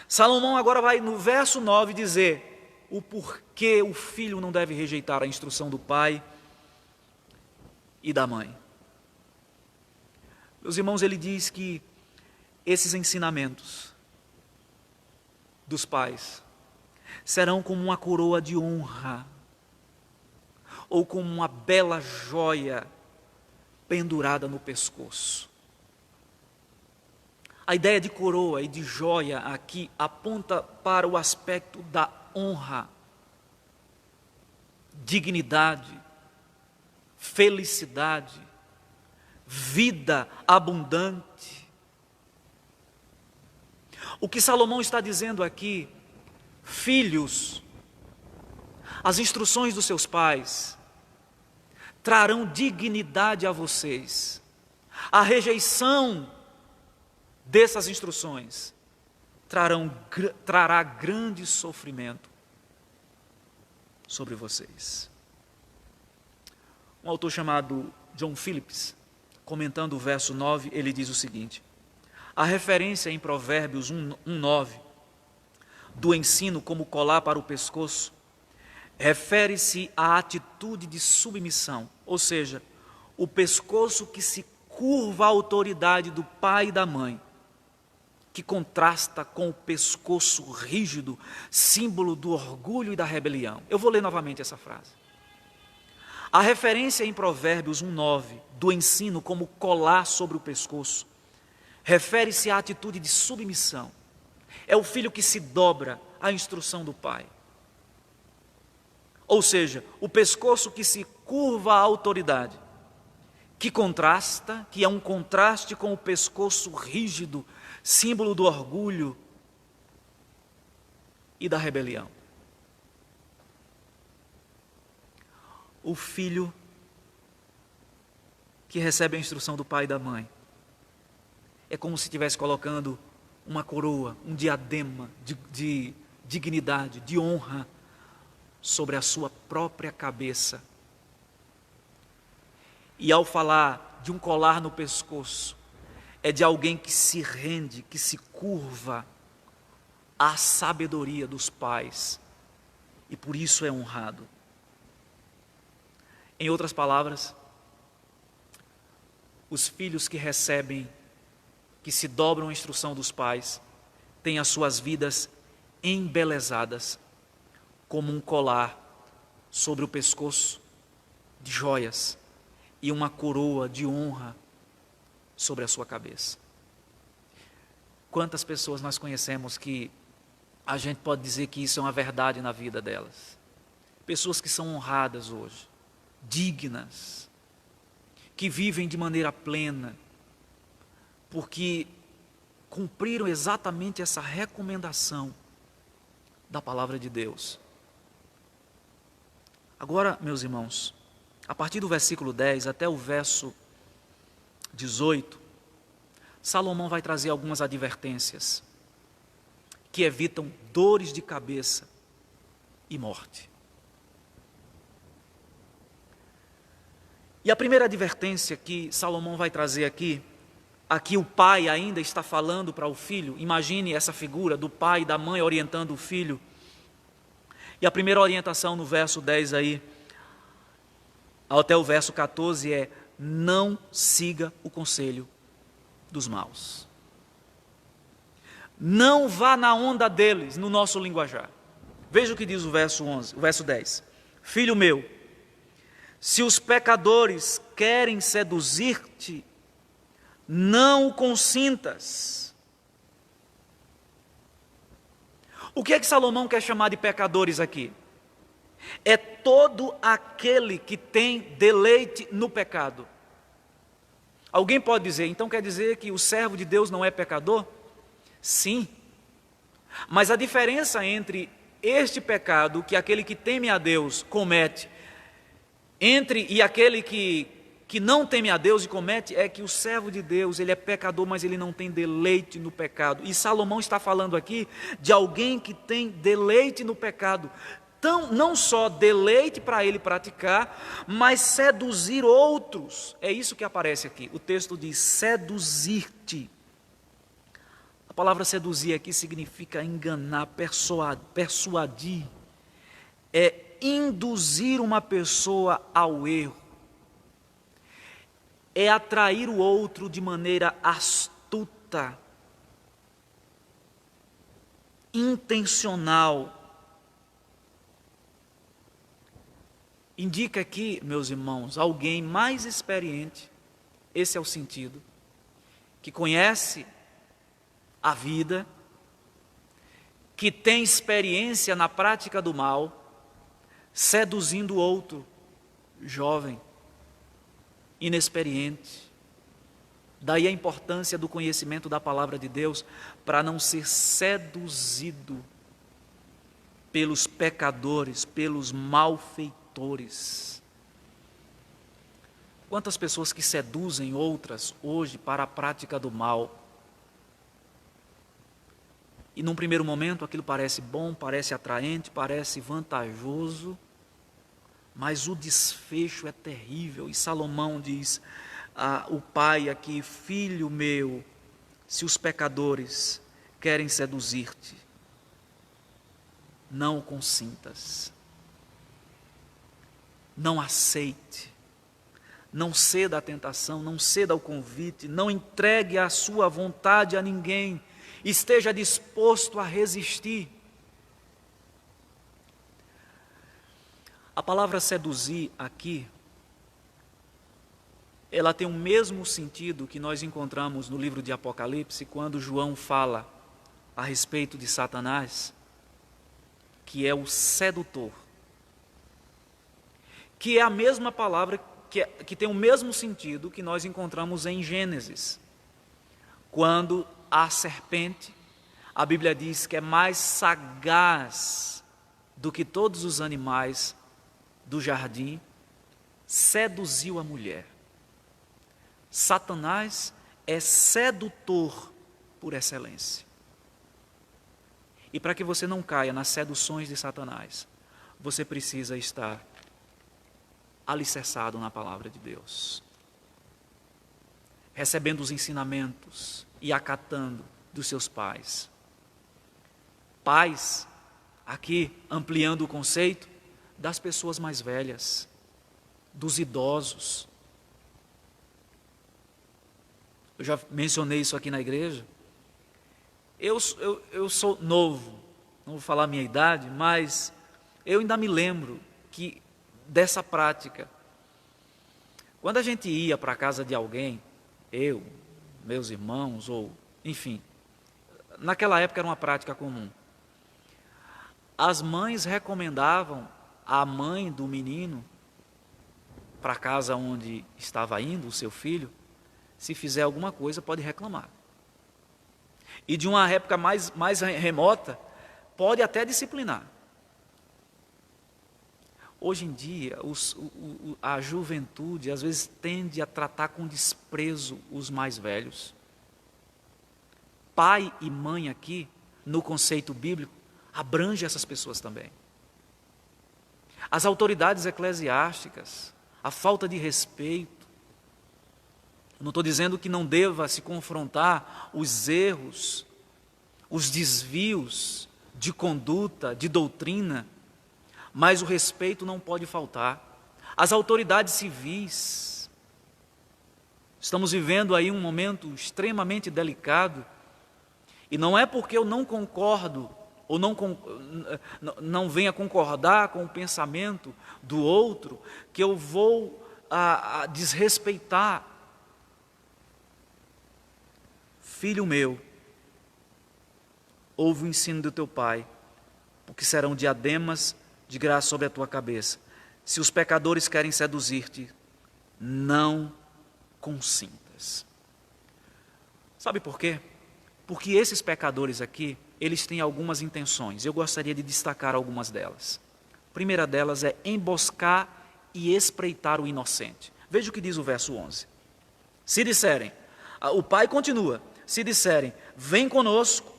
Salomão agora vai no verso 9 dizer o porquê o filho não deve rejeitar a instrução do pai e da mãe. Meus irmãos, ele diz que esses ensinamentos dos pais serão como uma coroa de honra ou como uma bela joia pendurada no pescoço. A ideia de coroa e de joia aqui aponta para o aspecto da honra, dignidade, felicidade, vida abundante. O que Salomão está dizendo aqui: filhos, as instruções dos seus pais trarão dignidade a vocês. A rejeição dessas instruções trará grande sofrimento sobre vocês. Um autor chamado John Phillips, comentando o verso 9, ele diz o seguinte: a referência em Provérbios 1:9 do ensino como colar para o pescoço refere-se à atitude de submissão, ou seja, o pescoço que se curva à autoridade do pai e da mãe, que contrasta com o pescoço rígido, símbolo do orgulho e da rebelião. Eu vou ler novamente essa frase. A referência em Provérbios 1:9 do ensino como colar sobre o pescoço refere-se à atitude de submissão. É o filho que se dobra à instrução do pai. Ou seja, o pescoço que se curva à autoridade, que contrasta, que é um contraste com o pescoço rígido, símbolo do orgulho e da rebelião. O filho que recebe a instrução do pai e da mãe é como se estivesse colocando uma coroa, um diadema de dignidade, de honra sobre a sua própria cabeça. E ao falar de um colar no pescoço, é de alguém que se rende, que se curva à sabedoria dos pais e por isso é honrado. Em outras palavras, os filhos que recebem, que se dobram à instrução dos pais, têm as suas vidas embelezadas como um colar sobre o pescoço de joias e uma coroa de honra sobre a sua cabeça. Quantas pessoas nós conhecemos que a gente pode dizer que isso é uma verdade na vida delas? Pessoas que são honradas hoje, dignas, que vivem de maneira plena, porque cumpriram exatamente essa recomendação da palavra de Deus. Agora, meus irmãos, a partir do versículo 10 até o verso 18, Salomão vai trazer algumas advertências que evitam dores de cabeça e morte. E a primeira advertência que Salomão vai trazer aqui o pai ainda está falando para o filho. Imagine essa figura do pai e da mãe orientando o filho. E a primeira orientação no verso 10 aí, até o verso 14 é: não siga o conselho dos maus. Não vá na onda deles, no nosso linguajar. Veja o que diz o verso 10. Filho meu, se os pecadores querem seduzir-te, não o consintas. O que é que Salomão quer chamar de pecadores aqui? É todo aquele que tem deleite no pecado. Alguém pode dizer, então quer dizer que o servo de Deus não é pecador? Sim, mas a diferença entre este pecado que aquele que teme a Deus comete e aquele que não teme a Deus e comete, é que o servo de Deus, ele é pecador, mas ele não tem deleite no pecado. E Salomão está falando aqui de alguém que tem deleite no pecado. Então, não só deleite para ele praticar, mas seduzir outros. É isso que aparece aqui. O texto diz seduzir-te. A palavra seduzir aqui significa enganar, persuadir. É induzir uma pessoa ao erro. É atrair o outro de maneira astuta, intencional. Indica aqui, meus irmãos, alguém mais experiente, esse é o sentido, que conhece a vida, que tem experiência na prática do mal, seduzindo o outro, jovem, inexperiente. Daí a importância do conhecimento da palavra de Deus, para não ser seduzido pelos pecadores, pelos malfeitores. Quantas pessoas que seduzem outras hoje para a prática do mal. E num primeiro momento aquilo parece bom, parece atraente, parece vantajoso, mas o desfecho é terrível. E Salomão diz, o pai aqui, filho meu, se os pecadores querem seduzir-te, não o consintas, não aceite, não ceda à tentação, não ceda ao convite, não entregue a sua vontade a ninguém, esteja disposto a resistir. A palavra seduzir aqui, ela tem o mesmo sentido que nós encontramos no livro de Apocalipse, quando João fala a respeito de Satanás, que é o sedutor, que é a mesma palavra, que tem o mesmo sentido que nós encontramos em Gênesis, quando a serpente, a Bíblia diz que é mais sagaz do que todos os animais do jardim, seduziu a mulher. Satanás é sedutor por excelência. E para que você não caia nas seduções de Satanás, você precisa estar alicerçado na palavra de Deus, recebendo os ensinamentos e acatando dos seus pais. Pais, aqui ampliando o conceito, das pessoas mais velhas, dos idosos. Eu já mencionei isso aqui na igreja. Eu sou novo, não vou falar a minha idade, mas eu ainda me lembro dessa prática. Quando a gente ia para a casa de alguém, eu, meus irmãos, ou enfim, naquela época era uma prática comum. As mães recomendavam a mãe do menino, para a casa onde estava indo o seu filho, se fizer alguma coisa pode reclamar. E de uma época mais remota, pode até disciplinar. Hoje em dia, a juventude às vezes tende a tratar com desprezo os mais velhos. Pai e mãe aqui, no conceito bíblico, abrange essas pessoas também. As autoridades eclesiásticas, a falta de respeito. Eu não estou dizendo que não deva se confrontar os erros, os desvios de conduta, de doutrina, mas o respeito não pode faltar. As autoridades civis, estamos vivendo aí um momento extremamente delicado, e não é porque eu não concordo, ou não venha concordar com o pensamento do outro, que eu vou a desrespeitar. Filho meu, ouve o ensino do teu pai, porque serão diademas de graça sobre a tua cabeça. Se os pecadores querem seduzir-te, não consintas. Sabe por quê? Porque esses pecadores aqui, eles têm algumas intenções. Eu gostaria de destacar algumas delas. A primeira delas é emboscar e espreitar o inocente. Veja o que diz o verso 11. Se disserem, o pai continua, se disserem, vem conosco,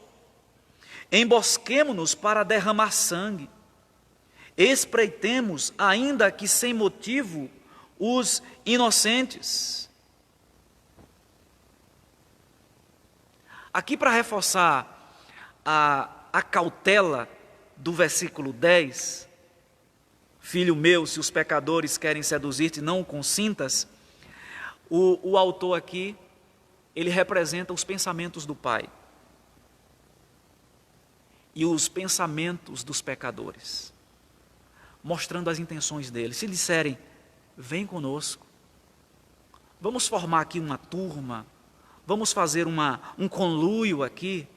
embosquemo-nos para derramar sangue, espreitemos, ainda que sem motivo, os inocentes. Aqui, para reforçar a cautela do versículo 10, filho meu, se os pecadores querem seduzir-te, não consintas, o autor aqui, ele representa os pensamentos do pai e os pensamentos dos pecadores, mostrando as intenções deles. Se disserem, vem conosco, vamos formar aqui uma turma, vamos fazer um conluio aqui,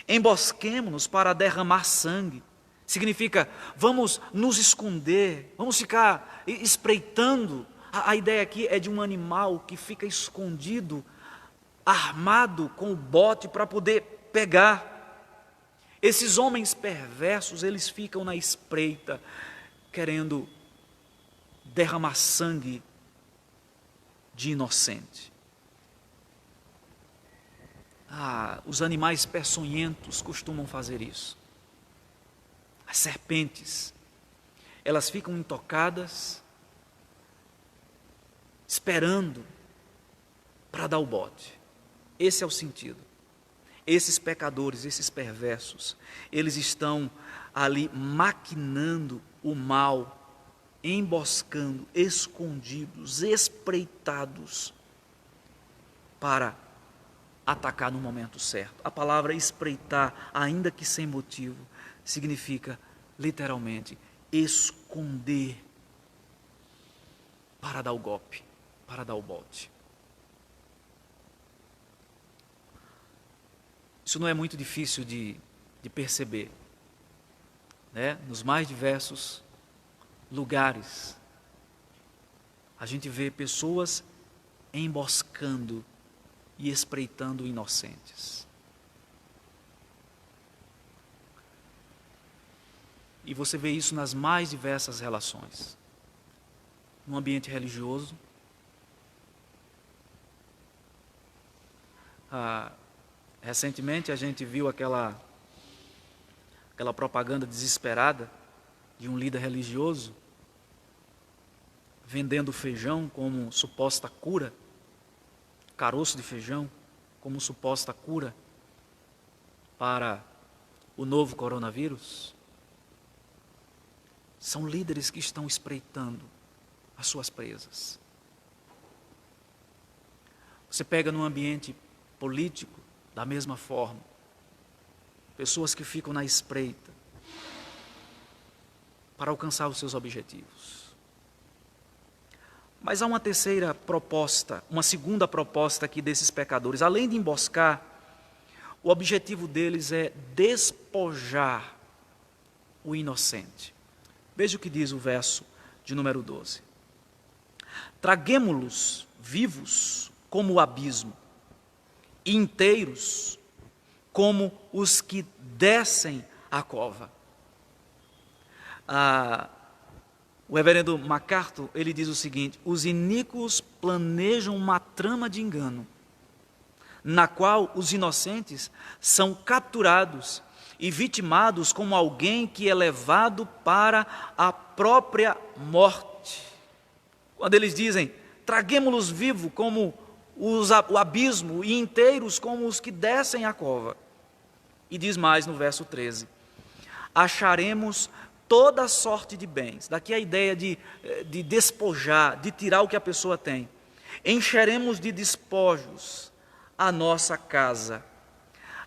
embosquemo-nos para derramar sangue, significa, vamos nos esconder, vamos ficar espreitando. A ideia aqui é de um animal que fica escondido, armado com o bote para poder pegar. Esses homens perversos, eles ficam na espreita, querendo derramar sangue de inocente. Os animais peçonhentos costumam fazer isso. As serpentes, elas ficam intocadas, esperando para dar o bote. Esse é o sentido. Esses pecadores, esses perversos, eles estão ali maquinando o mal, emboscando, escondidos, espreitados, para atacar no momento certo. A palavra espreitar, ainda que sem motivo, significa literalmente esconder para dar o golpe, para dar o bote. Isso não é muito difícil de perceber, né? Nos mais diversos lugares, a gente vê pessoas emboscando e espreitando inocentes. E você vê isso nas mais diversas relações. No ambiente religioso, recentemente a gente viu aquela propaganda desesperada de um líder religioso vendendo feijão como suposta cura, caroço de feijão como suposta cura para o novo coronavírus. São líderes que estão espreitando as suas presas. Você pega no ambiente político, da mesma forma, pessoas que ficam na espreita para alcançar os seus objetivos. Mas há uma terceira proposta, uma segunda proposta aqui desses pecadores. Além de emboscar, o objetivo deles é despojar o inocente. Veja o que diz o verso de número 12. Traguemo-los vivos como o abismo, e inteiros como os que descem a cova. O reverendo MacArthur, ele diz o seguinte: os iníquos planejam uma trama de engano, na qual os inocentes são capturados e vitimados como alguém que é levado para a própria morte. Quando eles dizem, traguemo-los vivos como o abismo e inteiros como os que descem a cova. E diz mais no verso 13, acharemos toda sorte de bens. Daqui a ideia de despojar, de tirar o que a pessoa tem. Encheremos de despojos a nossa casa.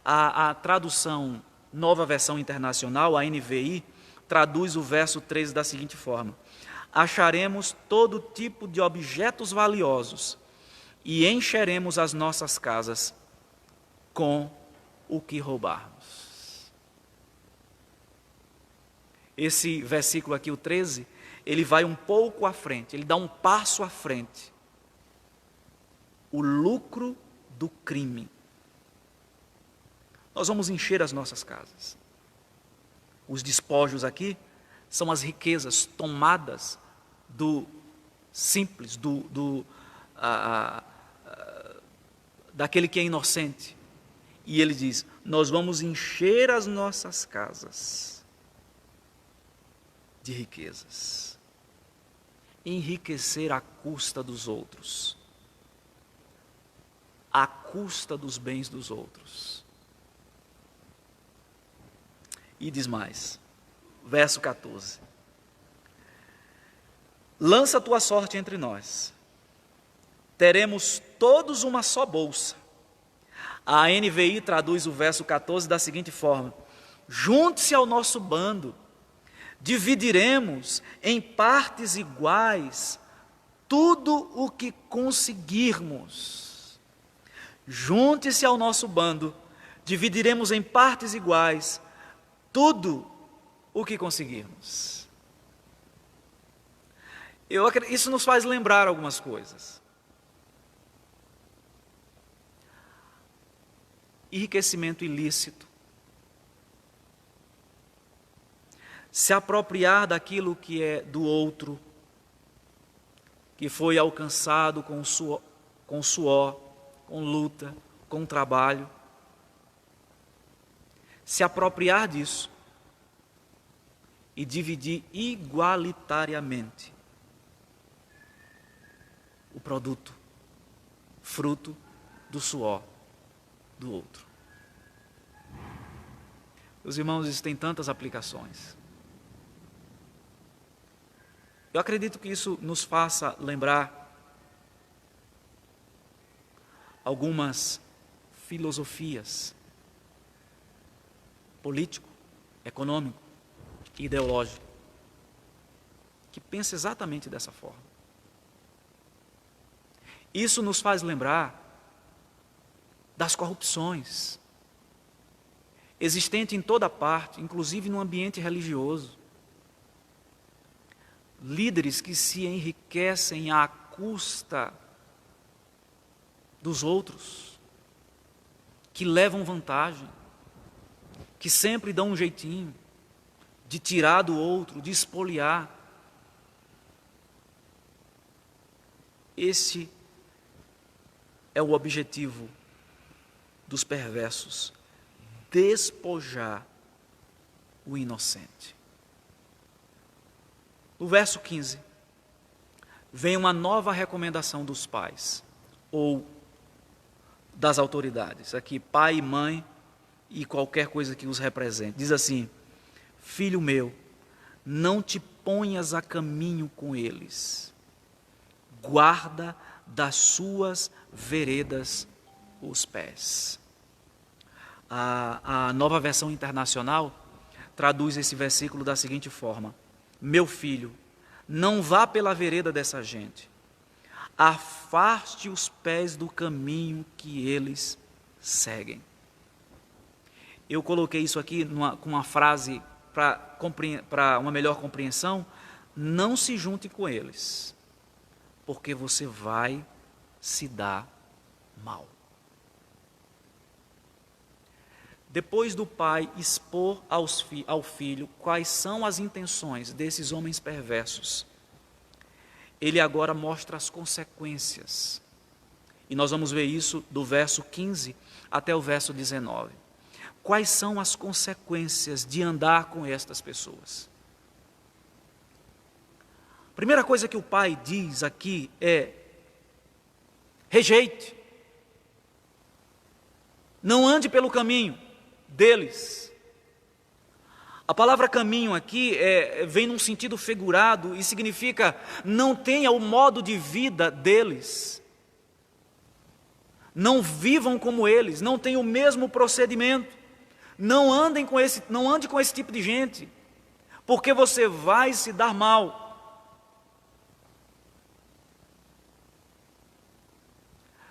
A tradução, Nova Versão Internacional, a NVI, traduz o verso 13 da seguinte forma: acharemos todo tipo de objetos valiosos e encheremos as nossas casas com o que roubarmos. Esse versículo aqui, o 13, ele vai um pouco à frente, ele dá um passo à frente. O lucro do crime. Nós vamos encher as nossas casas. Os despojos aqui são as riquezas tomadas do simples, daquele que é inocente. E ele diz, nós vamos encher as nossas casas de riquezas, enriquecer à custa dos outros, à custa dos bens dos outros. E diz mais, verso 14, lança tua sorte entre nós, teremos todos uma só bolsa. A NVI traduz o verso 14 da seguinte forma, junte-se ao nosso bando, dividiremos em partes iguais tudo o que conseguirmos. Junte-se ao nosso bando, dividiremos em partes iguais tudo o que conseguirmos. Isso nos faz lembrar algumas coisas. Enriquecimento ilícito. Se apropriar daquilo que é do outro, que foi alcançado com suor, com luta, com trabalho. Se apropriar disso e dividir igualitariamente o produto, fruto do suor do outro. Os irmãos, isso tem tantas aplicações. Eu acredito que isso nos faça lembrar algumas filosofias político, econômico e ideológico que pensam exatamente dessa forma. Isso nos faz lembrar das corrupções existentes em toda parte, inclusive no ambiente religioso. Líderes que se enriquecem à custa dos outros, que levam vantagem, que sempre dão um jeitinho de tirar do outro, de espoliar. Esse é o objetivo dos perversos, despojar o inocente. No verso 15, vem uma nova recomendação dos pais, ou das autoridades. Aqui, pai e mãe e qualquer coisa que os represente. Diz assim, filho meu, não te ponhas a caminho com eles. Guarda das suas veredas os pés. A Nova Versão Internacional traduz esse versículo da seguinte forma: meu filho, não vá pela vereda dessa gente, afaste os pés do caminho que eles seguem. Eu coloquei isso aqui com uma frase para uma melhor compreensão: não se junte com eles, porque você vai se dar mal. Depois do pai expor ao filho quais são as intenções desses homens perversos, ele agora mostra as consequências. E nós vamos ver isso do verso 15 até o verso 19. Quais são as consequências de andar com estas pessoas? A primeira coisa que o pai diz aqui é: rejeite. Não ande pelo caminho deles. A palavra caminho aqui vem num sentido figurado e significa: não tenha o modo de vida deles. Não vivam como eles, não tenham o mesmo procedimento. Não ande com esse tipo de gente, porque você vai se dar mal.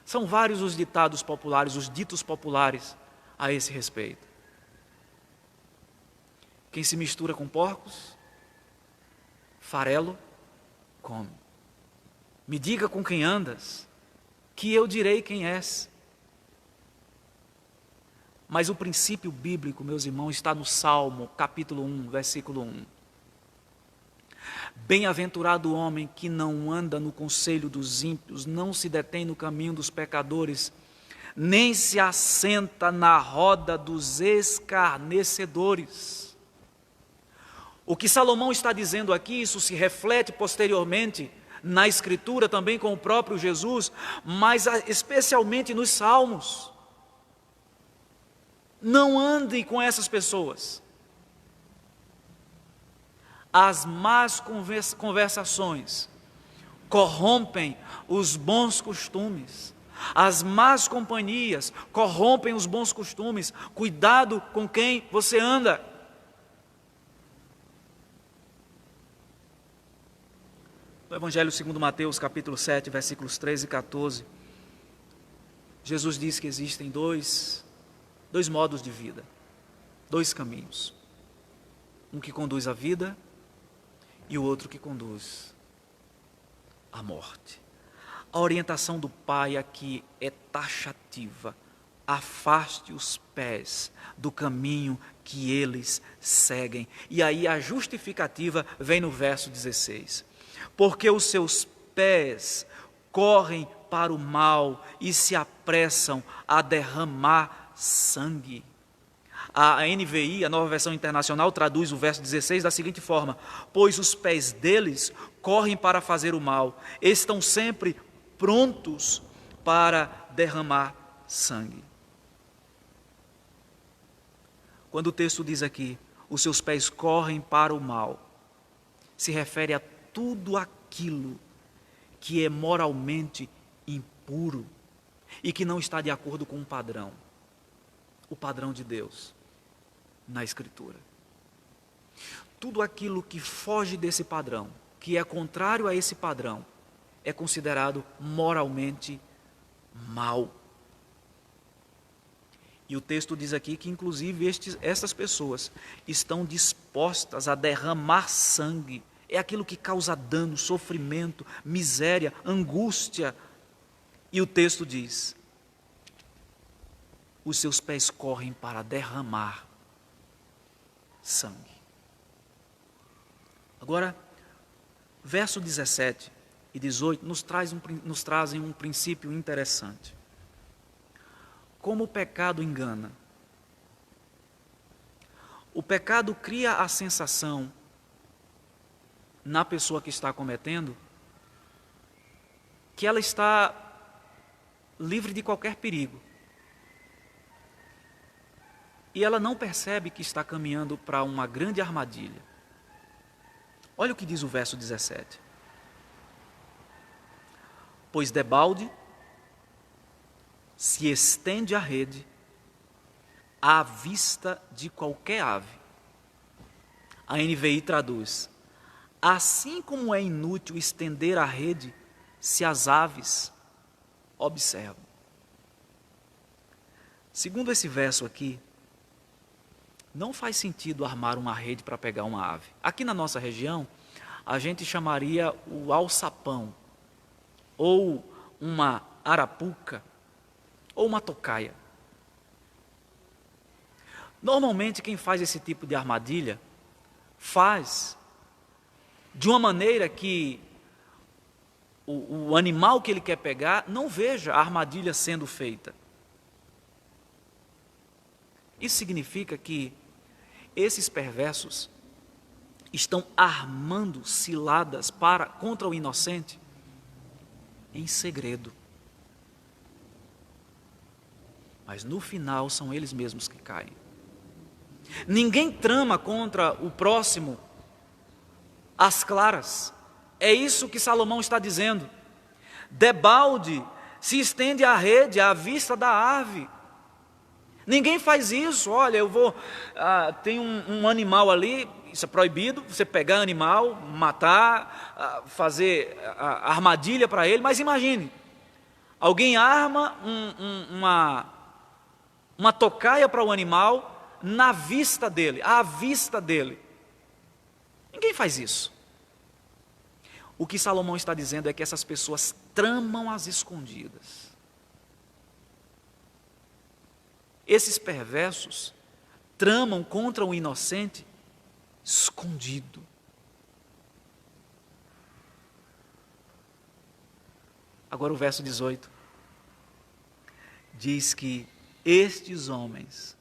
São vários os ditados populares, os ditos populares a esse respeito. Quem se mistura com porcos, farelo come. Me diga com quem andas, que eu direi quem és. Mas o princípio bíblico, meus irmãos, está no Salmo, capítulo 1, versículo 1. Bem-aventurado o homem que não anda no conselho dos ímpios, não se detém no caminho dos pecadores, nem se assenta na roda dos escarnecedores. O que Salomão está dizendo aqui, isso se reflete posteriormente na Escritura, também com o próprio Jesus, mas especialmente nos Salmos. Não andem com essas pessoas. As más conversações corrompem os bons costumes. As más companhias corrompem os bons costumes. Cuidado com quem você anda. No Evangelho segundo Mateus, capítulo 7, versículos 13 e 14, Jesus diz que existem dois modos de vida, dois caminhos. Um que conduz à vida e o outro que conduz à morte. A orientação do Pai aqui é taxativa: afaste os pés do caminho que eles seguem. E aí a justificativa vem no verso 16: porque os seus pés correm para o mal e se apressam a derramar sangue. A NVI, a Nova Versão Internacional, traduz o verso 16 da seguinte forma: pois os pés deles correm para fazer o mal, estão sempre prontos para derramar sangue. Quando o texto diz aqui, os seus pés correm para o mal, se refere a tudo aquilo que é moralmente impuro e que não está de acordo com o padrão de Deus na Escritura. Tudo aquilo que foge desse padrão, que é contrário a esse padrão, é considerado moralmente mal. E o texto diz aqui que inclusive essas pessoas estão dispostas a derramar sangue. É aquilo que causa dano, sofrimento, miséria, angústia. E o texto diz: os seus pés correm para derramar sangue. Agora, verso 17 e 18 nos trazem um princípio interessante. Como o pecado engana. O pecado cria a sensação na pessoa que está cometendo que ela está livre de qualquer perigo. E ela não percebe que está caminhando para uma grande armadilha. Olha o que diz o verso 17. Pois debalde se estende a rede à vista de qualquer ave. A NVI traduz: assim como é inútil estender a rede se as aves observam. Segundo esse verso aqui, não faz sentido armar uma rede para pegar uma ave. Aqui na nossa região, a gente chamaria o alçapão, ou uma arapuca, ou uma tocaia. Normalmente quem faz esse tipo de armadilha faz de uma maneira que o animal que ele quer pegar não veja a armadilha sendo feita. Isso significa que esses perversos estão armando ciladas contra o inocente em segredo. Mas no final são eles mesmos que caem. Ninguém trama contra o próximo às claras. É isso que Salomão está dizendo. Debalde se estende a rede à vista da ave. Ninguém faz isso. Olha, tem um animal ali, isso é proibido, você pegar animal, matar, fazer a armadilha para ele. Mas imagine, alguém arma uma tocaia para o animal na vista dele, à vista dele. Ninguém faz isso. O que Salomão está dizendo é que essas pessoas tramam às escondidas. Esses perversos tramam contra o inocente escondido. Agora o verso 18 diz que estes homens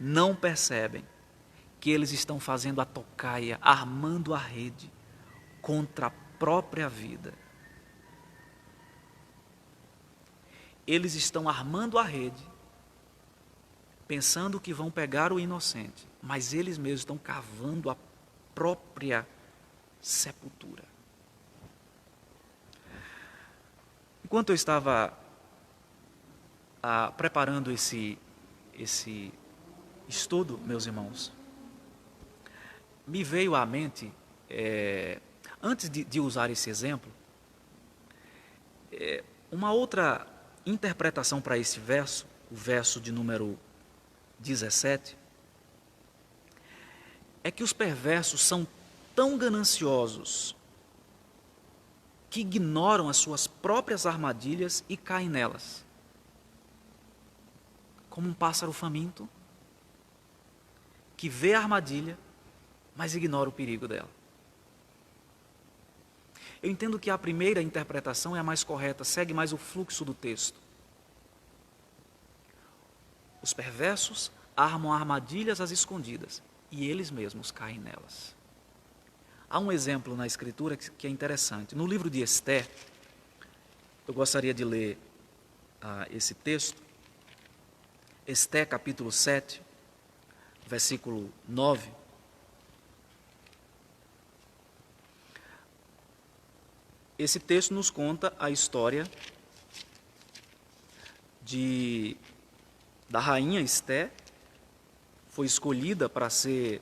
não percebem que eles estão fazendo a tocaia, armando a rede contra a própria vida. Eles estão armando a rede, pensando que vão pegar o inocente, mas eles mesmos estão cavando a própria sepultura. Enquanto eu estava preparando esse estudo, meus irmãos, me veio à mente, antes de usar esse exemplo, uma outra interpretação para esse verso, o verso de número 17, é que os perversos são tão gananciosos que ignoram as suas próprias armadilhas e caem nelas. Como um pássaro faminto que vê a armadilha, mas ignora o perigo dela. Eu entendo que a primeira interpretação é a mais correta, segue mais o fluxo do texto. Os perversos armam armadilhas às escondidas e eles mesmos caem nelas. Há um exemplo na Escritura que é interessante. No livro de Esther, eu gostaria de ler esse texto. Esther, capítulo 7, versículo 9. Esse texto nos conta a história da rainha Esther. Foi escolhida para ser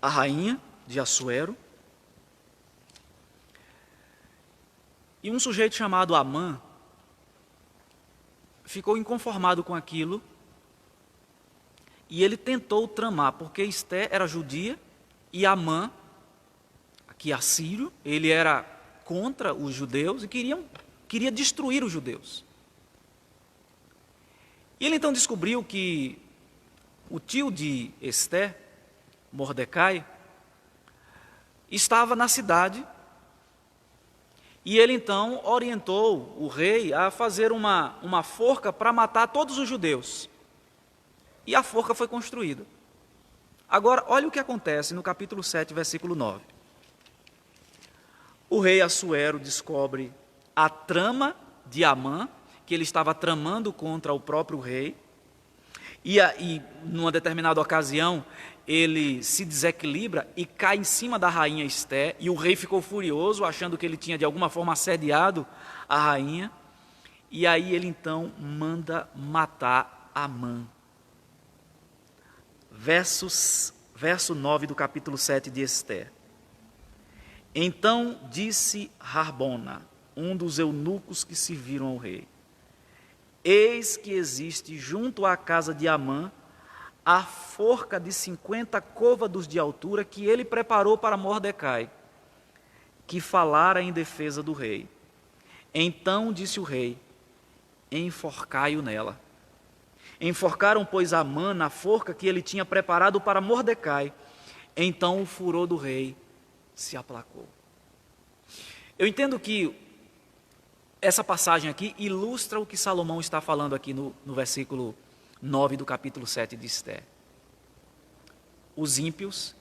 a rainha de Assuero. E um sujeito chamado Amã ficou inconformado com aquilo e ele tentou tramar, porque Esther era judia e Amã, aqui assírio, ele era contra os judeus e queria destruir os judeus. E ele então descobriu que o tio de Esther, Mordecai, estava na cidade e ele então orientou o rei a fazer uma forca para matar todos os judeus. E a forca foi construída. Agora, olha o que acontece no capítulo 7, versículo 9. O rei Assuero descobre a trama de Amã, que ele estava tramando contra o próprio rei, e numa determinada ocasião, ele se desequilibra e cai em cima da rainha Esther, e o rei ficou furioso, achando que ele tinha de alguma forma assediado a rainha, e aí ele então manda matar Amã. Verso 9 do capítulo 7 de Esther. Então disse Harbona, um dos eunucos que serviram ao rei: eis que existe junto à casa de Amã a forca de 50 côvados de altura que ele preparou para Mordecai, que falara em defesa do rei. Então disse o rei: enforcai-o nela. Enforcaram, pois, Amã na forca que ele tinha preparado para Mordecai. Então o furor do rei se aplacou. Eu entendo que essa passagem aqui ilustra o que Salomão está falando aqui no versículo 9 do capítulo 7 de Esther. Os ímpios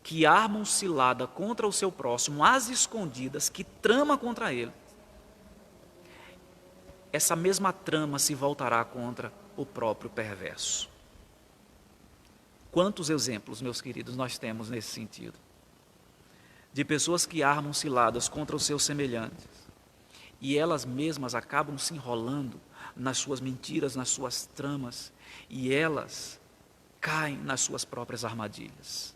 que armam cilada contra o seu próximo, às escondidas, que trama contra ele, essa mesma trama se voltará contra o próprio perverso. Quantos exemplos, meus queridos, nós temos nesse sentido? De pessoas que armam ciladas contra os seus semelhantes e elas mesmas acabam se enrolando nas suas mentiras, nas suas tramas, e elas caem nas suas próprias armadilhas.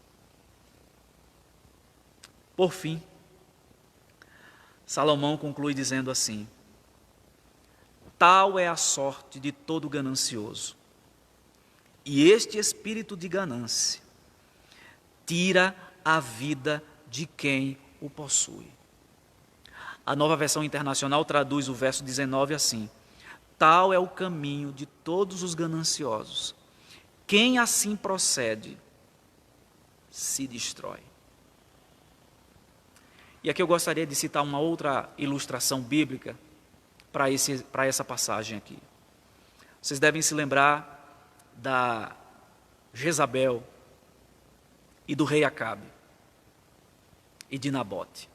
Por fim, Salomão conclui dizendo assim: tal é a sorte de todo ganancioso, e este espírito de ganância tira a vida de quem o possui. A Nova Versão Internacional traduz o verso 19 assim: tal é o caminho de todos os gananciosos. Quem assim procede, se destrói. E aqui eu gostaria de citar uma outra ilustração bíblica para essa passagem aqui. Vocês devem se lembrar da Jezabel e do rei Acabe e de Nabote.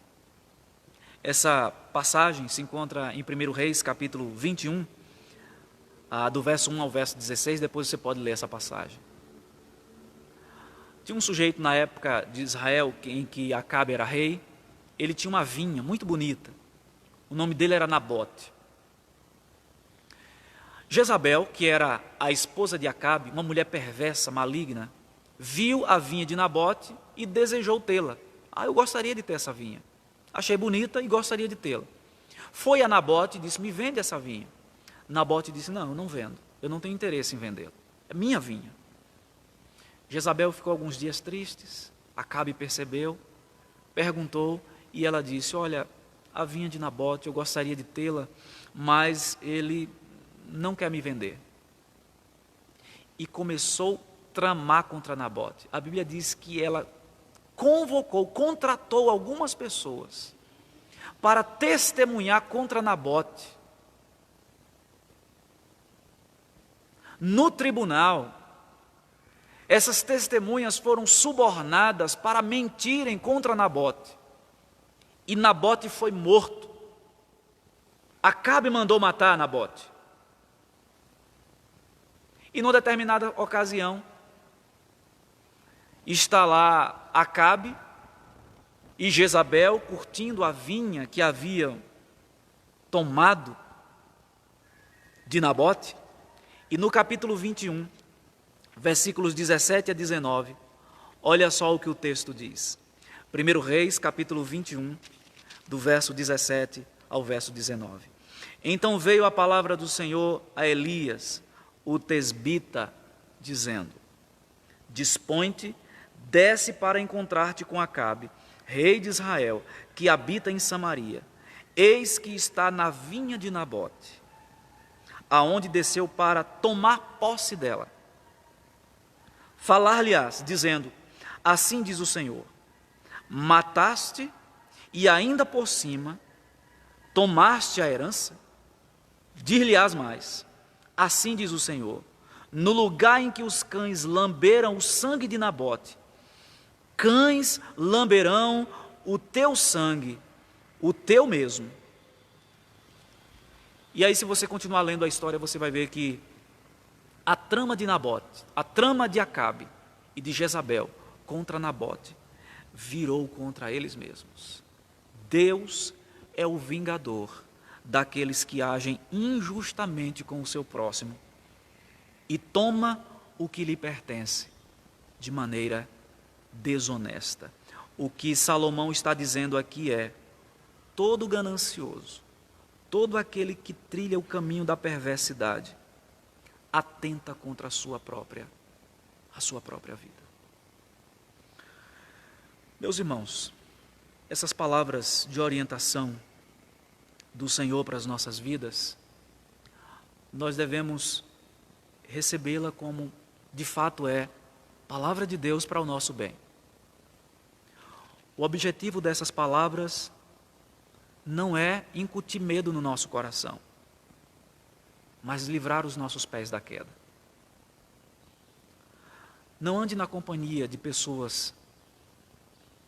Essa passagem se encontra em 1 Reis, capítulo 21, do verso 1 ao verso 16, depois você pode ler essa passagem. Tinha um sujeito na época de Israel em que Acabe era rei, ele tinha uma vinha muito bonita, o nome dele era Nabote. Jezabel, que era a esposa de Acabe, uma mulher perversa, maligna, viu a vinha de Nabote e desejou tê-la. Eu gostaria de ter essa vinha. Achei bonita e gostaria de tê-la. Foi a Nabote e disse: me vende essa vinha. Nabote disse: não, eu não vendo. Eu não tenho interesse em vendê-la. É minha vinha. Jezabel ficou alguns dias tristes. Acabe percebeu, perguntou e ela disse: olha, a vinha de Nabote, eu gostaria de tê-la, mas ele não quer me vender. E começou a tramar contra Nabote. A Bíblia diz que ela contratou algumas pessoas para testemunhar contra Nabote. No tribunal, essas testemunhas foram subornadas para mentirem contra Nabote. E Nabote foi morto. Acabe mandou matar Nabote. E numa determinada ocasião, está lá Acabe e Jezabel curtindo a vinha que haviam tomado de Nabote. E no capítulo 21, versículos 17 a 19, olha só o que o texto diz. 1 Reis, capítulo 21, do verso 17 ao verso 19. Então veio a palavra do Senhor a Elias, o tesbita, dizendo: dispõe-te, desce para encontrar-te com Acabe, rei de Israel, que habita em Samaria. Eis que está na vinha de Nabote, aonde desceu para tomar posse dela. Falar-lhe-ás, dizendo: assim diz o Senhor, mataste e ainda por cima tomaste a herança? Dir-lhe-ás mais: assim diz o Senhor, no lugar em que os cães lamberam o sangue de Nabote, cães lamberão o teu sangue, o teu mesmo. E aí, se você continuar lendo a história, você vai ver que a trama de Nabote, a trama de Acabe e de Jezabel contra Nabote, virou contra eles mesmos. Deus é o vingador daqueles que agem injustamente com o seu próximo e toma o que lhe pertence de maneira desonesta. O que Salomão está dizendo aqui é: todo ganancioso, todo aquele que trilha o caminho da perversidade, atenta contra a sua própria vida. Meus irmãos, essas palavras de orientação do Senhor para as nossas vidas, nós devemos recebê-la como de fato é palavra de Deus para o nosso bem. O objetivo dessas palavras não é incutir medo no nosso coração, mas livrar os nossos pés da queda. Não ande na companhia de pessoas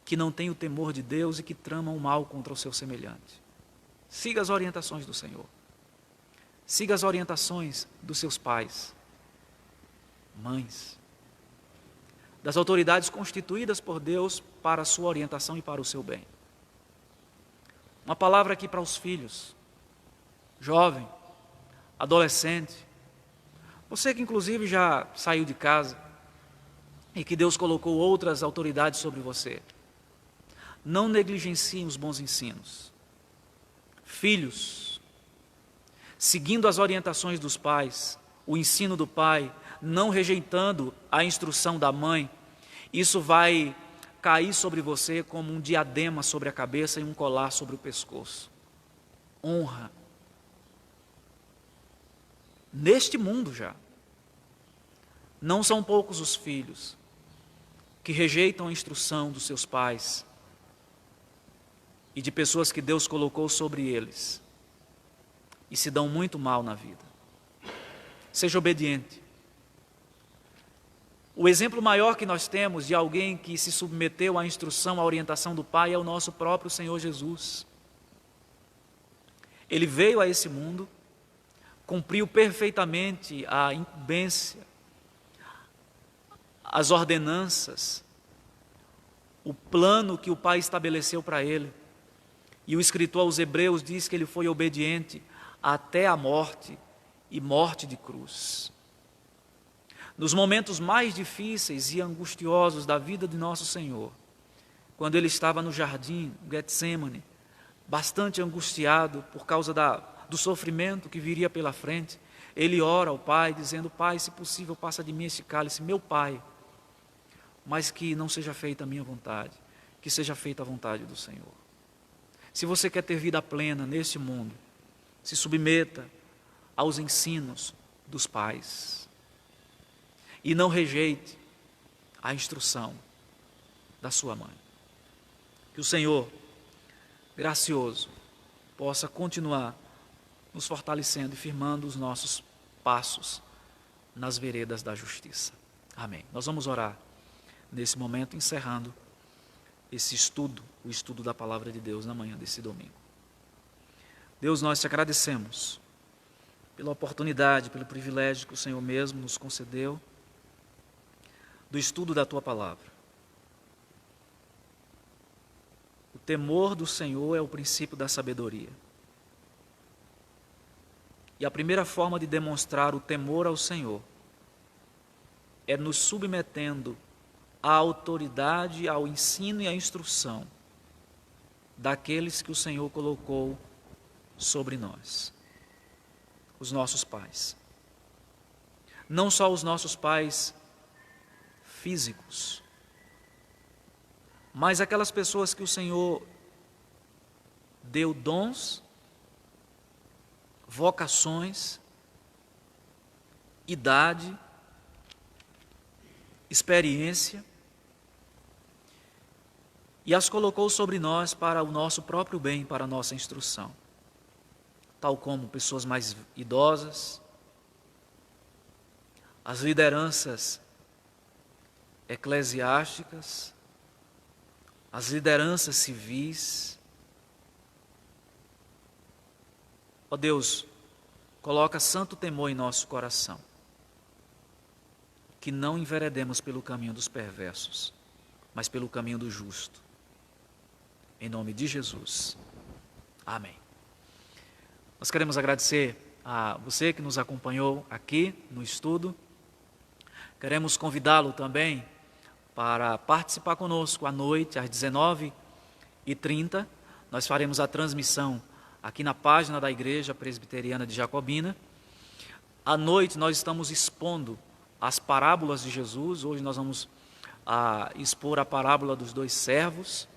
que não têm o temor de Deus e que tramam o mal contra o seu semelhante. Siga as orientações do Senhor. Siga as orientações dos seus pais, mães, das autoridades constituídas por Deus para a sua orientação e para o seu bem. Uma palavra aqui para os filhos, jovem, adolescente, você que inclusive já saiu de casa e que Deus colocou outras autoridades sobre você. Não negligenciem os bons ensinos. Filhos, seguindo as orientações dos pais, o ensino do pai, não rejeitando a instrução da mãe, isso vai cair sobre você como um diadema sobre a cabeça e um colar sobre o pescoço. Honra. Neste mundo já, não são poucos os filhos que rejeitam a instrução dos seus pais e de pessoas que Deus colocou sobre eles e se dão muito mal na vida. Seja obediente. O exemplo maior que nós temos de alguém que se submeteu à instrução, à orientação do Pai é o nosso próprio Senhor Jesus. Ele veio a esse mundo, cumpriu perfeitamente a incumbência, as ordenanças, o plano que o Pai estabeleceu para ele. E o escritor aos Hebreus diz que ele foi obediente até a morte e morte de cruz. Nos momentos mais difíceis e angustiosos da vida de nosso Senhor, quando ele estava no jardim, Getsêmani, bastante angustiado por causa do sofrimento que viria pela frente, ele ora ao Pai, dizendo: Pai, se possível, passa de mim este cálice, meu Pai, mas que não seja feita a minha vontade, que seja feita a vontade do Senhor. Se você quer ter vida plena neste mundo, se submeta aos ensinos dos pais e não rejeite a instrução da sua mãe. Que o Senhor, gracioso, possa continuar nos fortalecendo e firmando os nossos passos nas veredas da justiça. Amém. Nós vamos orar nesse momento, encerrando esse estudo, o estudo da Palavra de Deus na manhã desse domingo. Deus, nós te agradecemos pela oportunidade, pelo privilégio que o Senhor mesmo nos concedeu do estudo da Tua Palavra. O temor do Senhor é o princípio da sabedoria. E a primeira forma de demonstrar o temor ao Senhor é nos submetendo à autoridade, ao ensino e à instrução daqueles que o Senhor colocou sobre nós, os nossos pais. Não só os nossos pais físicos, mas aquelas pessoas que o Senhor deu dons, vocações, idade, experiência, e as colocou sobre nós para o nosso próprio bem, para a nossa instrução, tal como pessoas mais idosas, as lideranças eclesiásticas, as lideranças civis. Ó Deus, coloca santo temor em nosso coração, que não enveredemos pelo caminho dos perversos, mas pelo caminho do justo. Em nome de Jesus. Amém. Nós queremos agradecer a você que nos acompanhou aqui no estudo. Queremos convidá-lo também para participar conosco à noite, às 19h30. Nós faremos a transmissão aqui na página da Igreja Presbiteriana de Jacobina. À noite nós estamos expondo as parábolas de Jesus. Hoje nós vamos expor a parábola dos 2 servos,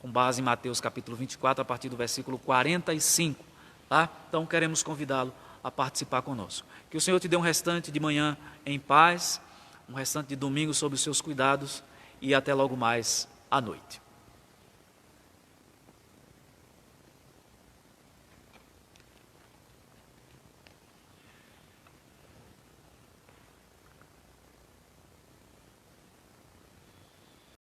com base em Mateus capítulo 24, a partir do versículo 45. Tá? Então queremos convidá-lo a participar conosco. Que o Senhor te dê um restante de manhã em paz, um restante de domingo sob os seus cuidados e até logo mais à noite.